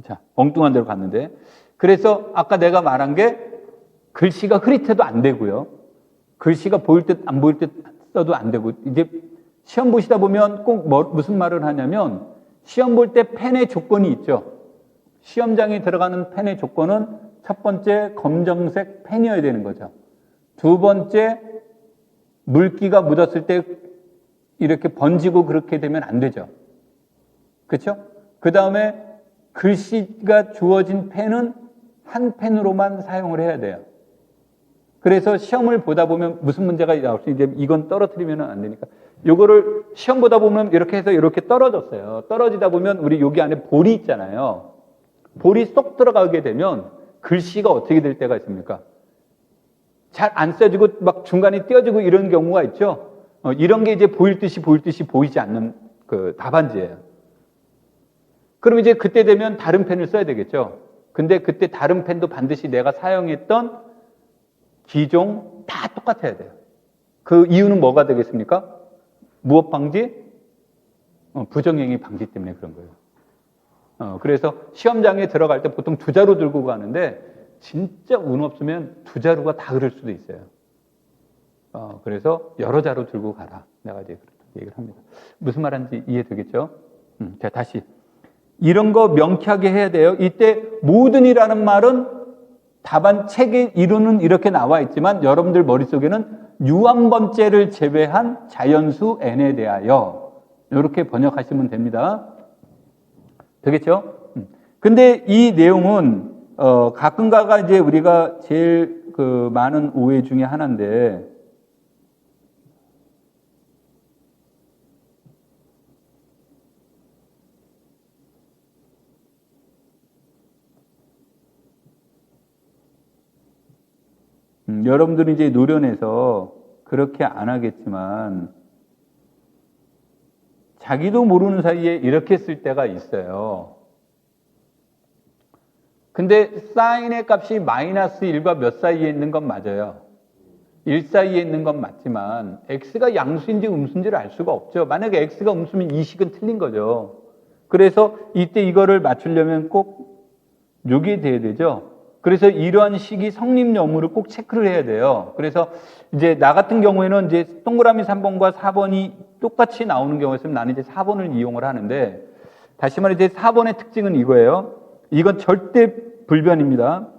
자, 엉뚱한 데로 갔는데 그래서 아까 내가 말한 게 글씨가 흐릿해도 안 되고요. 글씨가 보일 듯 안 보일 듯 써도 안 되고 이제 시험 보시다 보면 꼭 무슨 말을 하냐면 시험 볼 때 펜의 조건이 있죠. 시험장에 들어가는 펜의 조건은 첫 번째 검정색 펜이어야 되는 거죠. 두 번째 물기가 묻었을 때 이렇게 번지고 그렇게 되면 안 되죠. 그렇죠? 그 다음에 글씨가 주어진 펜은 한 펜으로만 사용을 해야 돼요. 그래서 시험을 보다 보면 무슨 문제가 나올 수 있는데 이건 떨어뜨리면 안 되니까 요거를 시험 보다 보면 이렇게 해서 이렇게 떨어졌어요. 떨어지다 보면 우리 여기 안에 볼이 있잖아요. 볼이 쏙 들어가게 되면 글씨가 어떻게 될 때가 있습니까? 잘 안 써지고 막 중간에 띄어지고 이런 경우가 있죠. 이런 게 이제 보일 듯이 보이지 않는 그 답안지예요. 그럼 이제 그때 되면 다른 펜을 써야 되겠죠. 근데 그때 다른 펜도 반드시 내가 사용했던 기종 다 똑같아야 돼요. 그 이유는 뭐가 되겠습니까? 무엇 방지? 부정행위 방지 때문에 그런 거예요. 그래서 시험장에 들어갈 때 보통 두 자루 들고 가는데 진짜 운 없으면 두 자루가 다 그럴 수도 있어요. 그래서 여러 자루 들고 가라. 내가 이제 그렇게 얘기를 합니다. 무슨 말인지 이해되겠죠? 자, 다시. 이런 거 명쾌하게 해야 돼요. 이때 모든이라는 말은 답안 책의 이론은 이렇게 나와 있지만 여러분들 머릿속에는 유 한 번째를 제외한 자연수 n에 대하여 이렇게 번역하시면 됩니다. 되겠죠? 근데 이 내용은 가끔가다 이제 우리가 제일 그 많은 오해 중에 하나인데, 여러분들이 이제 노련해서 그렇게 안 하겠지만, 자기도 모르는 사이에 이렇게 쓸 때가 있어요. 근데 사인의 값이 마이너스 1과 몇 사이에 있는 건 맞아요. 1 사이에 있는 건 맞지만 x가 양수인지 음수인지를 알 수가 없죠. 만약에 x가 음수면 이 식은 틀린 거죠. 그래서 이때 이거를 맞추려면 꼭 요게 돼야 되죠. 그래서 이러한 식이 성립 여부를 꼭 체크를 해야 돼요. 그래서 이제 나 같은 경우에는 이제 동그라미 3번과 4번이 똑같이 나오는 경우가 있으면 나는 이제 4번을 이용을 하는데, 다시 말해 이제 4번의 특징은 이거예요. 이건 절대 불변입니다.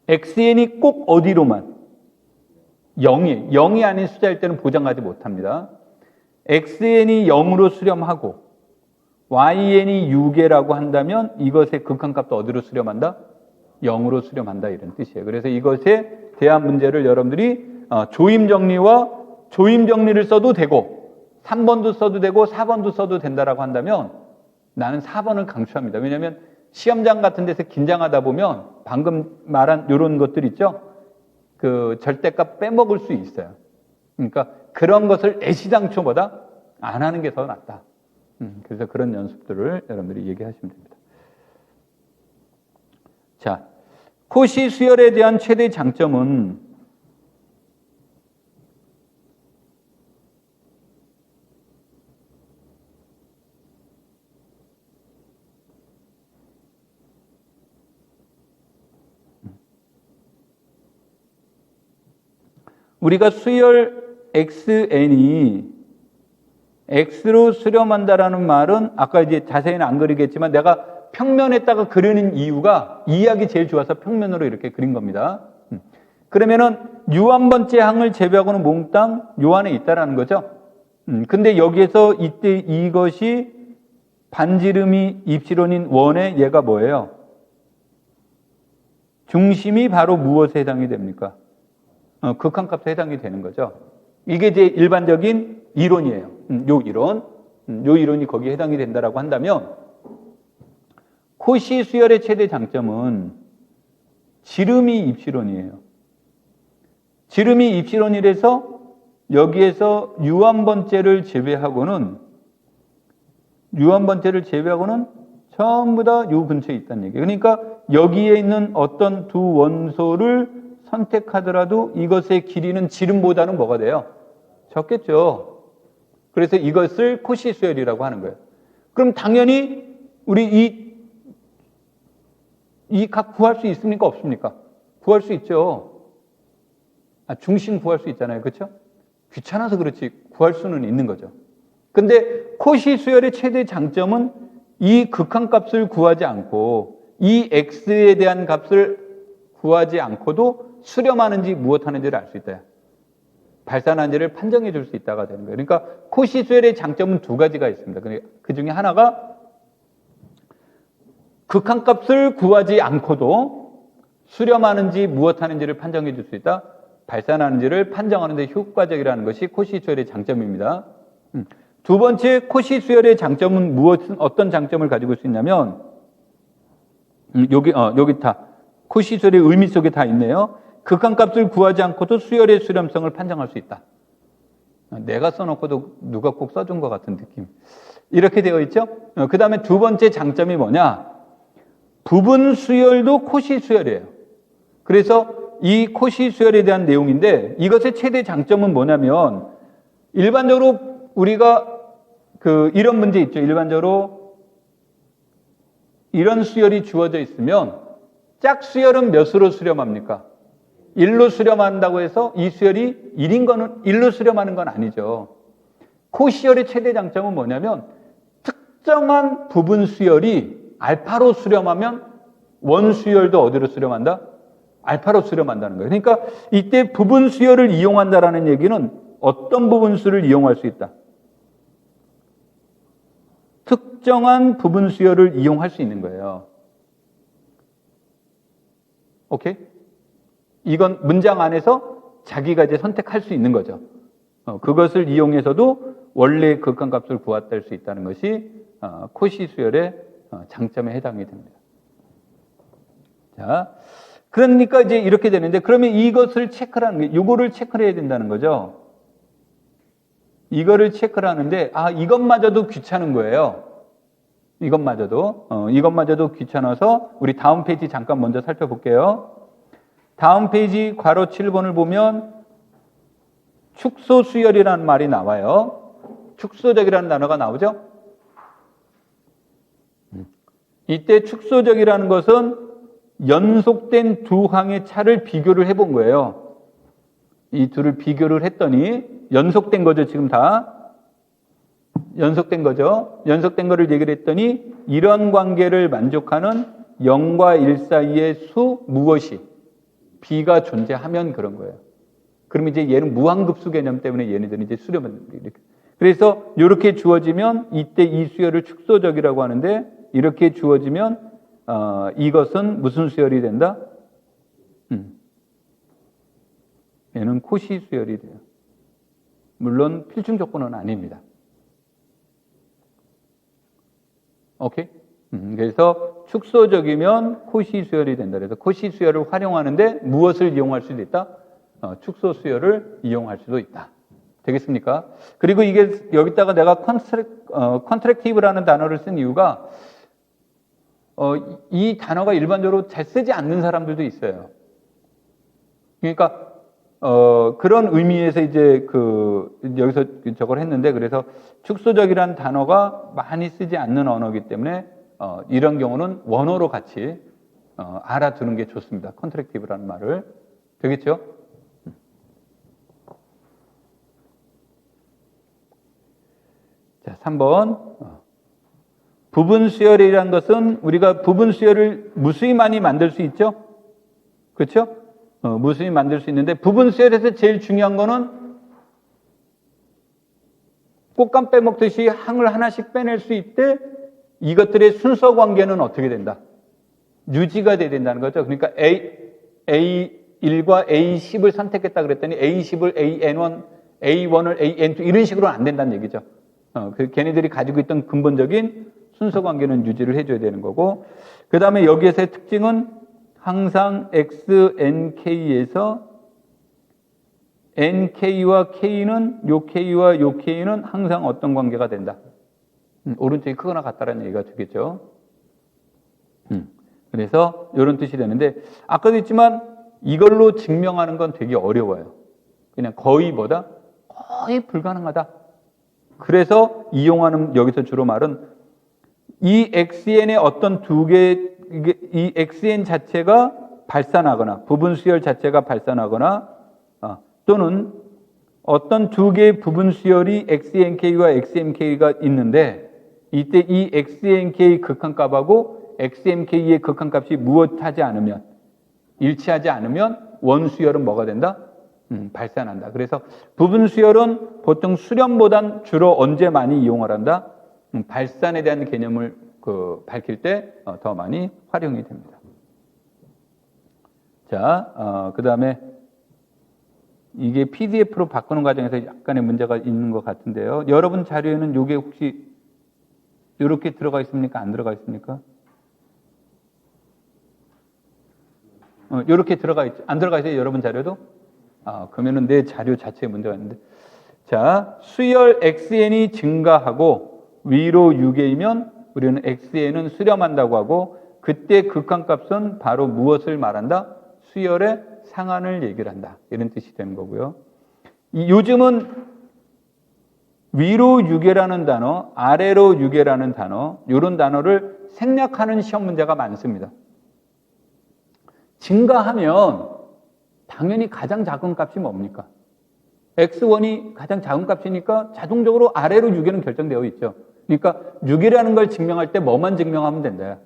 xn이 꼭 어디로만 0이 아닌 숫자일 때는 보장하지 못합니다. xn이 0으로 수렴하고yn이 6이라고 한다면 이것의 극한값도 어디로 수렴한다? 0으로 수렴한다, 이런 뜻이에요. 그래서 이것에 대한 문제를 여러분들이 조임정리와 조임정리를 써도 되고 3번도 써도 되고 4번도 써도 된다라고 한다면 나는 4번을 강추합니다. 왜냐하면 시험장 같은 데서 긴장하다 보면 방금 말한 이런 것들 있죠? 그 절대값 빼먹을 수 있어요. 그러니까 그런 것을 애시당초보다 안 하는 게 더 낫다. 그래서 그런 연습들을 여러분들이 얘기하시면 됩니다. 자, 코시 수열에 대한 최대 장점은 우리가 수열 xn이 x로 수렴한다라는 말은 아까 이제 자세히는 안 그리겠지만 내가 평면에다가 그리는 이유가 이해하기 제일 좋아서 평면으로 이렇게 그린 겁니다. 그러면은 요 한 번째 항을 제외하고는 몽땅 요 안에 있다라는 거죠. 근데 여기에서 이때 이것이 반지름이 입시론인 원의 얘가 뭐예요? 중심이 바로 무엇에 해당이 됩니까? 극한값에 해당이 되는 거죠. 이게 이제 일반적인 이론이에요. 요 이론이 거기에 해당이 된다라고 한다면 코시 수열의 최대 장점은 지름이 입시론이에요. 지름이 입시론이라서 여기에서 유한 번째를 제외하고는 전부 다 요 근처에 있다는 얘기예요. 그러니까 여기에 있는 어떤 두 원소를 선택하더라도 이것의 길이는 지름보다는 뭐가 돼요? 적겠죠. 그래서 이것을 코시 수열이라고 하는 거예요. 그럼 당연히 우리 이 각 구할 수 있습니까? 없습니까? 구할 수 있죠. 중심 구할 수 있잖아요. 그렇죠? 귀찮아서 그렇지 구할 수는 있는 거죠. 근데 코시 수열의 최대 장점은 이 극한값을 구하지 않고 이 x에 대한 값을 구하지 않고도 수렴하는지 무엇하는지를 알 수 있다. 발산하는지를 판정해 줄 수 있다가 되는 거예요. 그러니까 코시 수열의 장점은 두 가지가 있습니다. 그 중에 하나가 극한값을 구하지 않고도 수렴하는지 무엇하는지를 판정해 줄 수 있다. 발산하는지를 판정하는 데 효과적이라는 것이 코시 수열의 장점입니다. 두 번째 코시 수열의 장점은 어떤 장점을 가지고 있냐면 여기 다 코시 수열의 의미 속에 다 있네요. 극한값을 구하지 않고도 수열의 수렴성을 판정할 수 있다. 내가 써놓고도 누가 꼭 써준 것 같은 느낌. 이렇게 되어 있죠. 그 다음에 두 번째 장점이 뭐냐? 부분 수열도 코시 수열이에요. 그래서 이 코시 수열에 대한 내용인데 이것의 최대 장점은 뭐냐면 일반적으로 우리가 이런 문제 있죠. 일반적으로 이런 수열이 주어져 있으면 짝수열은 몇으로 수렴합니까? 1로 수렴한다고 해서 이 수열이 1인 거는 1로 수렴하는 건 아니죠. 코시열의 최대 장점은 뭐냐면 특정한 부분 수열이 알파로 수렴하면 원 수열도 어디로 수렴한다? 알파로 수렴한다는 거예요. 그러니까 이때 부분 수열을 이용한다라는 얘기는 어떤 부분 수를 이용할 수 있다? 특정한 부분 수열을 이용할 수 있는 거예요. 오케이? 이건 문장 안에서 자기가 이제 선택할 수 있는 거죠. 그것을 이용해서도 원래 극한값을 구할 수 있다는 것이 코시 수열의 장점에 해당이 됩니다. 자, 그러니까 이제 이렇게 되는데, 그러면 이것을 체크라는 게, 이거를 체크를 해야 된다는 거죠. 이거를 체크를 하는데, 이것마저도 귀찮은 거예요. 이것마저도 귀찮아서 우리 다음 페이지 잠깐 먼저 살펴볼게요. 다음 페이지 괄호 7번을 보면 축소 수열이라는 말이 나와요. 축소적이라는 단어가 나오죠. 이때 축소적이라는 것은 연속된 두 항의 차를 비교를 해본 거예요. 이 둘을 비교를 했더니 연속된 거죠. 지금 다 연속된 거죠. 연속된 거를 얘기를 했더니 이런 관계를 만족하는 0과 1 사이의 수 무엇이 B가 존재하면 그런 거예요. 그러면 이제 얘는 무한급수 개념 때문에 얘네들은 이제 수렴을 이렇게. 그래서 이렇게 주어지면 이때 이 수열을 축소적이라고 하는데, 이렇게 주어지면 이것은 무슨 수열이 된다? 얘는 코시 수열이 돼요. 물론 필중 조건은 아닙니다. 오케이? 그래서 축소적이면 코시 수열이 된다. 그래서 코시 수열을 활용하는데 무엇을 이용할 수도 있다? 축소 수열을 이용할 수도 있다. 되겠습니까? 그리고 이게 여기다가 내가 컨트랙티브라는 단어를 쓴 이유가 이 단어가 일반적으로 잘 쓰지 않는 사람들도 있어요. 그러니까 그런 의미에서 이제 여기서 저걸 했는데, 그래서 축소적이라는 단어가 많이 쓰지 않는 언어이기 때문에 이런 경우는 원어로 같이 알아두는 게 좋습니다. 컨트랙티브라는 말을. 되겠죠? 자, 3번. 부분 수열이라는 것은 우리가 부분 수열을 무수히 많이 만들 수 있죠? 그렇죠? 무수히 만들 수 있는데, 부분 수열에서 제일 중요한 거는 꽃감 빼먹듯이 항을 하나씩 빼낼 수 있대 이것들의 순서 관계는 어떻게 된다? 유지가 돼야 된다는 거죠. 그러니까 A1과 A10을 선택했다 그랬더니 A10을 AN1, A1을 AN2 이런 식으로는 안 된다는 얘기죠. 걔네들이 가지고 있던 근본적인 순서 관계는 유지를 해줘야 되는 거고, 그 다음에 여기에서의 특징은 항상 XNK에서 NK와 K는 요 K와 요 K는 항상 어떤 관계가 된다. 오른쪽이 크거나 같다라는 얘기가 되겠죠. 그래서 이런 뜻이 되는데, 아까도 했지만 이걸로 증명하는 건 되게 어려워요. 그냥 거의 불가능하다. 그래서 이용하는 여기서 주로 말은 이 XN의 어떤 이 XN 자체가 발산하거나 부분 수열 자체가 발산하거나 또는 어떤 두 개의 부분 수열이 XNK와 XMK가 있는데, 이때 이 XNK 극한값하고 XMK의 극한값이 무엇하지 않으면, 일치하지 않으면 원수열은 뭐가 된다? 발산한다. 그래서 부분 수열은 보통 수렴보단 주로 언제 많이 이용을 한다? 발산에 대한 개념을 밝힐 때 더 많이 활용이 됩니다. 자, 그 다음에 이게 PDF로 바꾸는 과정에서 약간의 문제가 있는 것 같은데요. 여러분 자료에는 이게 혹시 이렇게 들어가 있습니까? 안 들어가 있습니까? 이렇게 안 들어가 있어요? 여러분 자료도? 그러면은 내 자료 자체에 문제가 있는데. 자, 수열 XN이 증가하고 위로 6A이면 우리는 XN은 수렴한다고 하고, 그때 극한값은 바로 무엇을 말한다? 수열의 상한을 얘기를 한다. 이런 뜻이 되는 거고요. 요즘은 위로 6A라는 단어, 아래로 6A라는 단어, 이런 단어를 생략하는 시험 문제가 많습니다. 증가하면 당연히 가장 작은 값이 뭡니까? X1이 가장 작은 값이니까 자동적으로 아래로 6A는 결정되어 있죠. 그러니까 6이라는 걸 증명할 때 뭐만 증명하면 된다?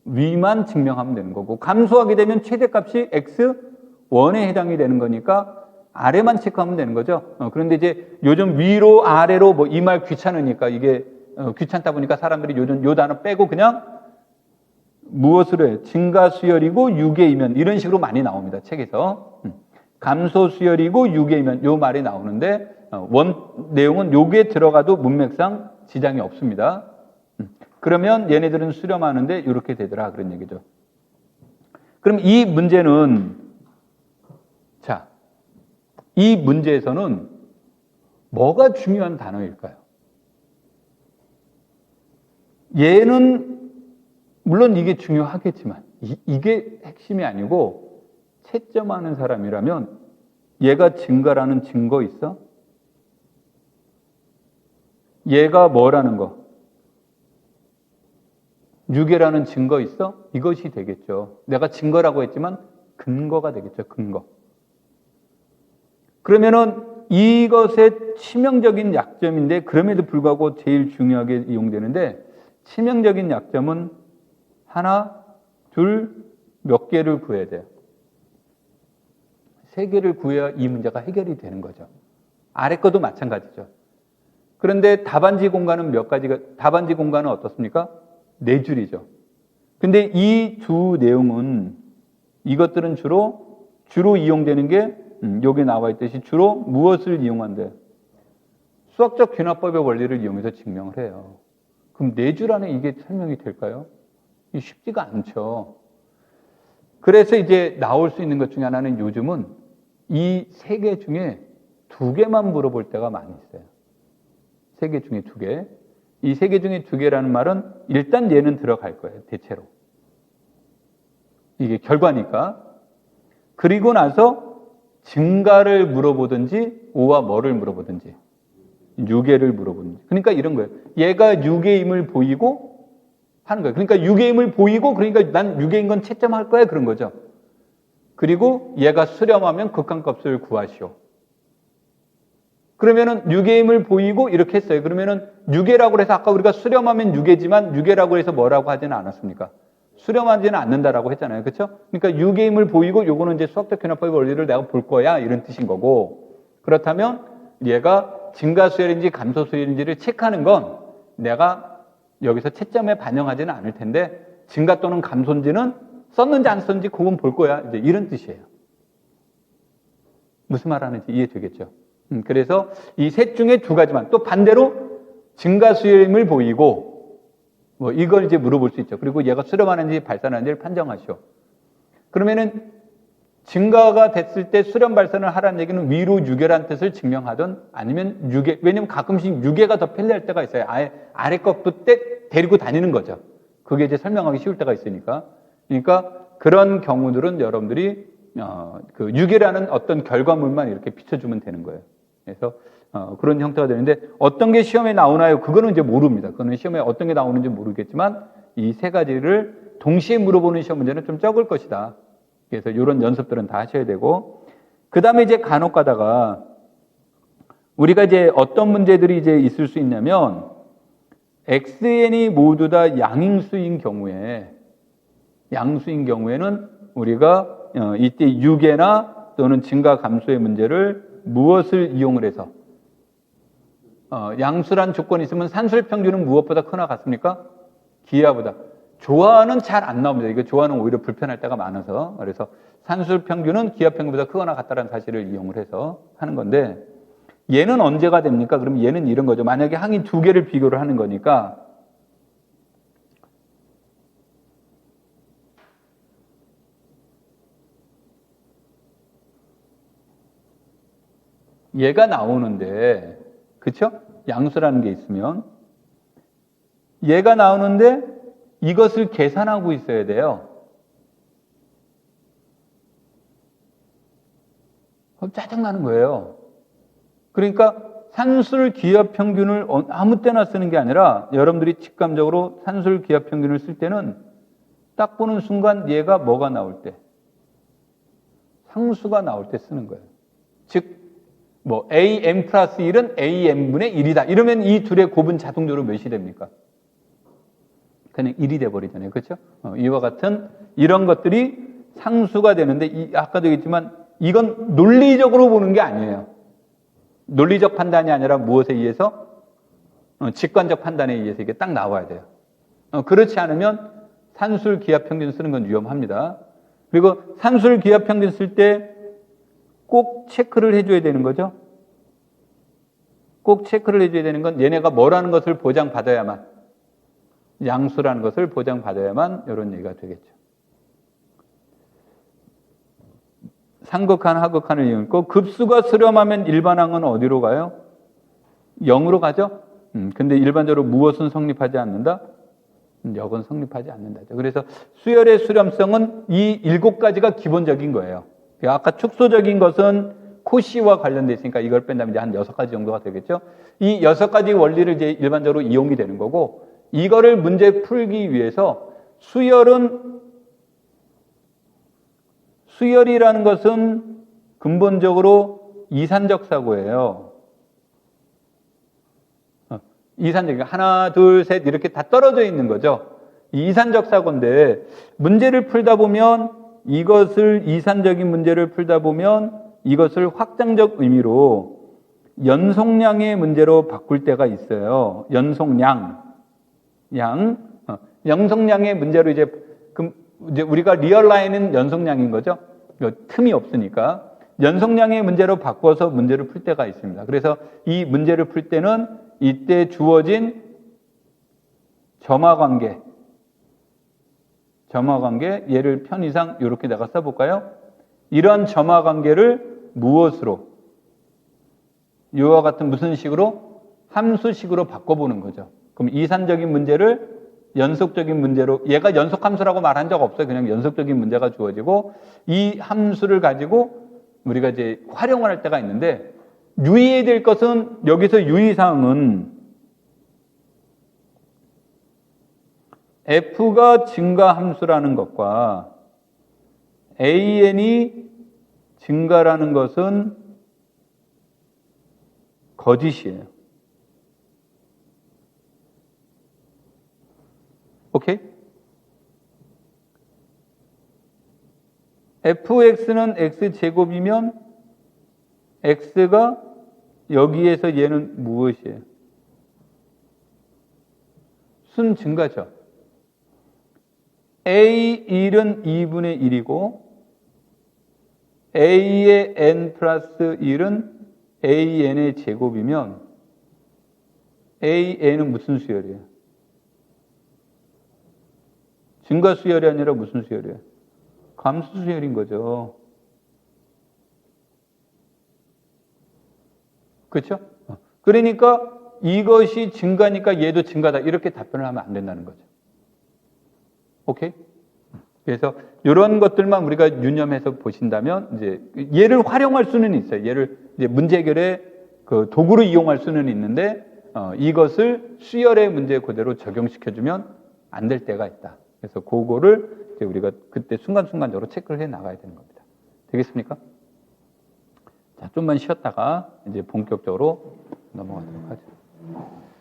위만 증명하면 되는 거고, 감소하게 되면 최대값이 X1에 해당이 되는 거니까 아래만 체크하면 되는 거죠. 그런데 이제 요즘 위로 아래로 이 말 귀찮으니까, 이게 귀찮다 보니까 사람들이 요즘 요 단어 빼고 그냥 무엇으로 해? 증가수열이고 유계이면 이런 식으로 많이 나옵니다. 책에서. 감소수열이고 유계이면 요 말이 나오는데 내용은 요게 들어가도 문맥상 지장이 없습니다. 그러면 얘네들은 수렴하는데 이렇게 되더라 그런 얘기죠. 그럼 이 문제는 이 문제에서는 뭐가 중요한 단어일까요? 얘는 물론 이게 중요하겠지만 이게 핵심이 아니고 채점하는 사람이라면 얘가 증가라는 증거 있어? 얘가 뭐라는 거? 유계라는 증거 있어? 이것이 되겠죠. 내가 증거라고 했지만 근거가 되겠죠. 근거. 그러면은 이것의 치명적인 약점인데 그럼에도 불구하고 제일 중요하게 이용되는데 치명적인 약점은 하나, 둘, 몇 개를 구해야 돼요. 3개를 구해야 이 문제가 해결이 되는 거죠. 아래 것도 마찬가지죠. 그런데 답안지 공간은 몇 가지가, 답안지 공간은 어떻습니까? 4줄이죠. 근데 이 두 내용은 이것들은 주로 이용되는 게 여기 나와 있듯이 주로 무엇을 이용한대? 수학적 귀납법의 원리를 이용해서 증명을 해요. 그럼 4줄 안에 이게 설명이 될까요? 쉽지가 않죠. 그래서 이제 나올 수 있는 것 중에 하나는 요즘은 이 3개 중에 2개만 물어볼 때가 많이 있어요. 3개 중에 2개. 이 3개 중에 2개라는 말은 일단 얘는 들어갈 거예요. 대체로. 이게 결과니까. 그리고 나서 증가를 물어보든지 오와 뭐를 물어보든지 유계를 물어보든지. 그러니까 이런 거예요. 얘가 유계임을 보이고 하는 거예요. 그러니까 유계임을 보이고 그러니까 난 유계인 건 채점할 거야 그런 거죠. 그리고 얘가 수렴하면 극한값을 구하시오. 그러면은 유계임을 보이고 이렇게 했어요. 그러면은 유계라고 해서 아까 우리가 수렴하면 유계지만 유계라고 해서 뭐라고 하지는 않았습니까? 수렴하지는 않는다라고 했잖아요. 그렇죠? 그러니까 유계임을 보이고 요거는 이제 수학적 귀납법의 원리를 내가 볼 거야 이런 뜻인 거고 그렇다면 얘가 증가수열인지 감소수열인지를 체크하는 건 내가 여기서 채점에 반영하지는 않을 텐데 증가 또는 감소인지는 썼는지 안 썼는지 그건 볼 거야. 이제 이런 뜻이에요. 무슨 말 하는지 이해되겠죠? 그래서 이 셋 중에 2가지만 또 반대로 증가수열임을 보이고 뭐 이걸 이제 물어볼 수 있죠. 그리고 얘가 수렴하는지 발산하는지를 판정하시오. 그러면은 증가가 됐을 때 수렴 발산을 하라는 얘기는 위로 유계란 뜻을 증명하든 아니면 유계, 왜냐면 가끔씩 유계가 더 편리할 때가 있어요. 아래 것도 데리고 다니는 거죠. 그게 이제 설명하기 쉬울 때가 있으니까. 그러니까 그런 경우들은 여러분들이 그 유계라는 어떤 결과물만 이렇게 비춰주면 되는 거예요. 그래서 그런 형태가 되는데 어떤 게 시험에 나오나요? 그거는 이제 모릅니다. 그거는 시험에 어떤 게 나오는지 모르겠지만 이 3가지를 동시에 물어보는 시험 문제는 좀 적을 것이다. 그래서 이런 연습들은 다 하셔야 되고 그 다음에 이제 간혹 가다가 우리가 이제 어떤 문제들이 이제 있을 수 있냐면 XN이 모두 다 양수인 경우에는 우리가 이때 유계나 또는 증가 감소의 문제를 무엇을 이용을 해서 양수란 조건이 있으면 산술 평균은 무엇보다 크나 같습니까? 기하보다. 조화는 잘 안 나옵니다. 이거 조화는 오히려 불편할 때가 많아서. 그래서 산술 평균은 기하 평균보다 크거나 같다는 사실을 이용을 해서 하는 건데 얘는 언제가 됩니까? 그럼 얘는 이런 거죠. 만약에 항이 2개를 비교를 하는 거니까 얘가 나오는데 그렇죠? 양수라는 게 있으면 얘가 나오는데 이것을 계산하고 있어야 돼요. 짜증나는 거예요. 그러니까 산술 기하 평균을 아무 때나 쓰는 게 아니라 여러분들이 직감적으로 산술 기하 평균을 쓸 때는 딱 보는 순간 얘가 뭐가 나올 때? 상수가 나올 때 쓰는 거예요. 즉 뭐 AM 플러스 1은 AM분의 1이다. 이러면 이 둘의 곱은 자동적으로 몇이 됩니까? 그냥 1이 돼버리잖아요. 그렇죠? 이와 같은 이런 것들이 상수가 되는데 아까도 얘기했지만 이건 논리적으로 보는 게 아니에요. 논리적 판단이 아니라 무엇에 의해서? 직관적 판단에 의해서 이게 딱 나와야 돼요. 그렇지 않으면 산술 기압 평균 쓰는 건 위험합니다. 그리고 산술 기압 평균 쓸 때 꼭 체크를 해줘야 되는 거죠. 꼭 체크를 해줘야 되는 건 얘네가 뭐라는 것을 보장받아야만, 양수라는 것을 보장받아야만 이런 얘기가 되겠죠. 상극한, 하극한을 이용했고, 급수가 수렴하면 일반항은 어디로 가요? 0으로 가죠? 근데 일반적으로 무엇은 성립하지 않는다? 역은 성립하지 않는다죠. 그래서 수열의 수렴성은 이 7가지가 기본적인 거예요. 아까 축소적인 것은 코시와 관련돼 있으니까 이걸 뺀다면 이제 한 6가지 정도가 되겠죠. 이 6가지 원리를 이제 일반적으로 이용이 되는 거고, 이거를 문제 풀기 위해서 수열이라는 것은 근본적으로 이산적 사고예요. 이산적, 하나, 둘, 셋 이렇게 다 떨어져 있는 거죠. 이산적 사고인데 문제를 풀다 보면 이산적인 문제를 풀다 보면 이것을 확장적 의미로 연속량의 문제로 바꿀 때가 있어요. 연속량의 문제로 이제 우리가 리얼 라인은 연속량인 거죠. 틈이 없으니까 연속량의 문제로 바꿔서 문제를 풀 때가 있습니다. 그래서 이 문제를 풀 때는 이때 주어진 점화관계, 얘를 편의상 이렇게 내가 써볼까요? 이런 점화관계를 무엇으로? 이와 같은 무슨 식으로? 함수식으로 바꿔보는 거죠. 그럼 이산적인 문제를 연속적인 문제로, 얘가 연속함수라고 말한 적 없어요. 그냥 연속적인 문제가 주어지고 이 함수를 가지고 우리가 이제 활용을 할 때가 있는데, 유의해야 될 것은, 여기서 유의사항은 f가 증가함수라는 것과 an이 증가라는 것은 거짓이에요. 오케이? fx는 x제곱이면 x가 여기에서 얘는 무엇이에요? 순 증가죠. A1은 2분의 1이고 A의 n 플러스 1은 AN의 제곱이면 AN은 무슨 수열이에요? 증가 수열이 아니라 무슨 수열이에요? 감수 수열인 거죠. 그렇죠? 그러니까 이것이 증가니까 얘도 증가다, 이렇게 답변을 하면 안 된다는 거죠. 오케이? 그래서 이런 것들만 우리가 유념해서 보신다면 이제 얘를 활용할 수는 있어요. 얘를 이제 문제 해결의 그 도구로 이용할 수는 있는데 이것을 수열의 문제 그대로 적용시켜주면 안 될 때가 있다. 그래서 그거를 이제 우리가 그때 순간순간적으로 체크를 해 나가야 되는 겁니다. 되겠습니까? 자, 좀만 쉬었다가 이제 본격적으로 넘어가도록 하죠.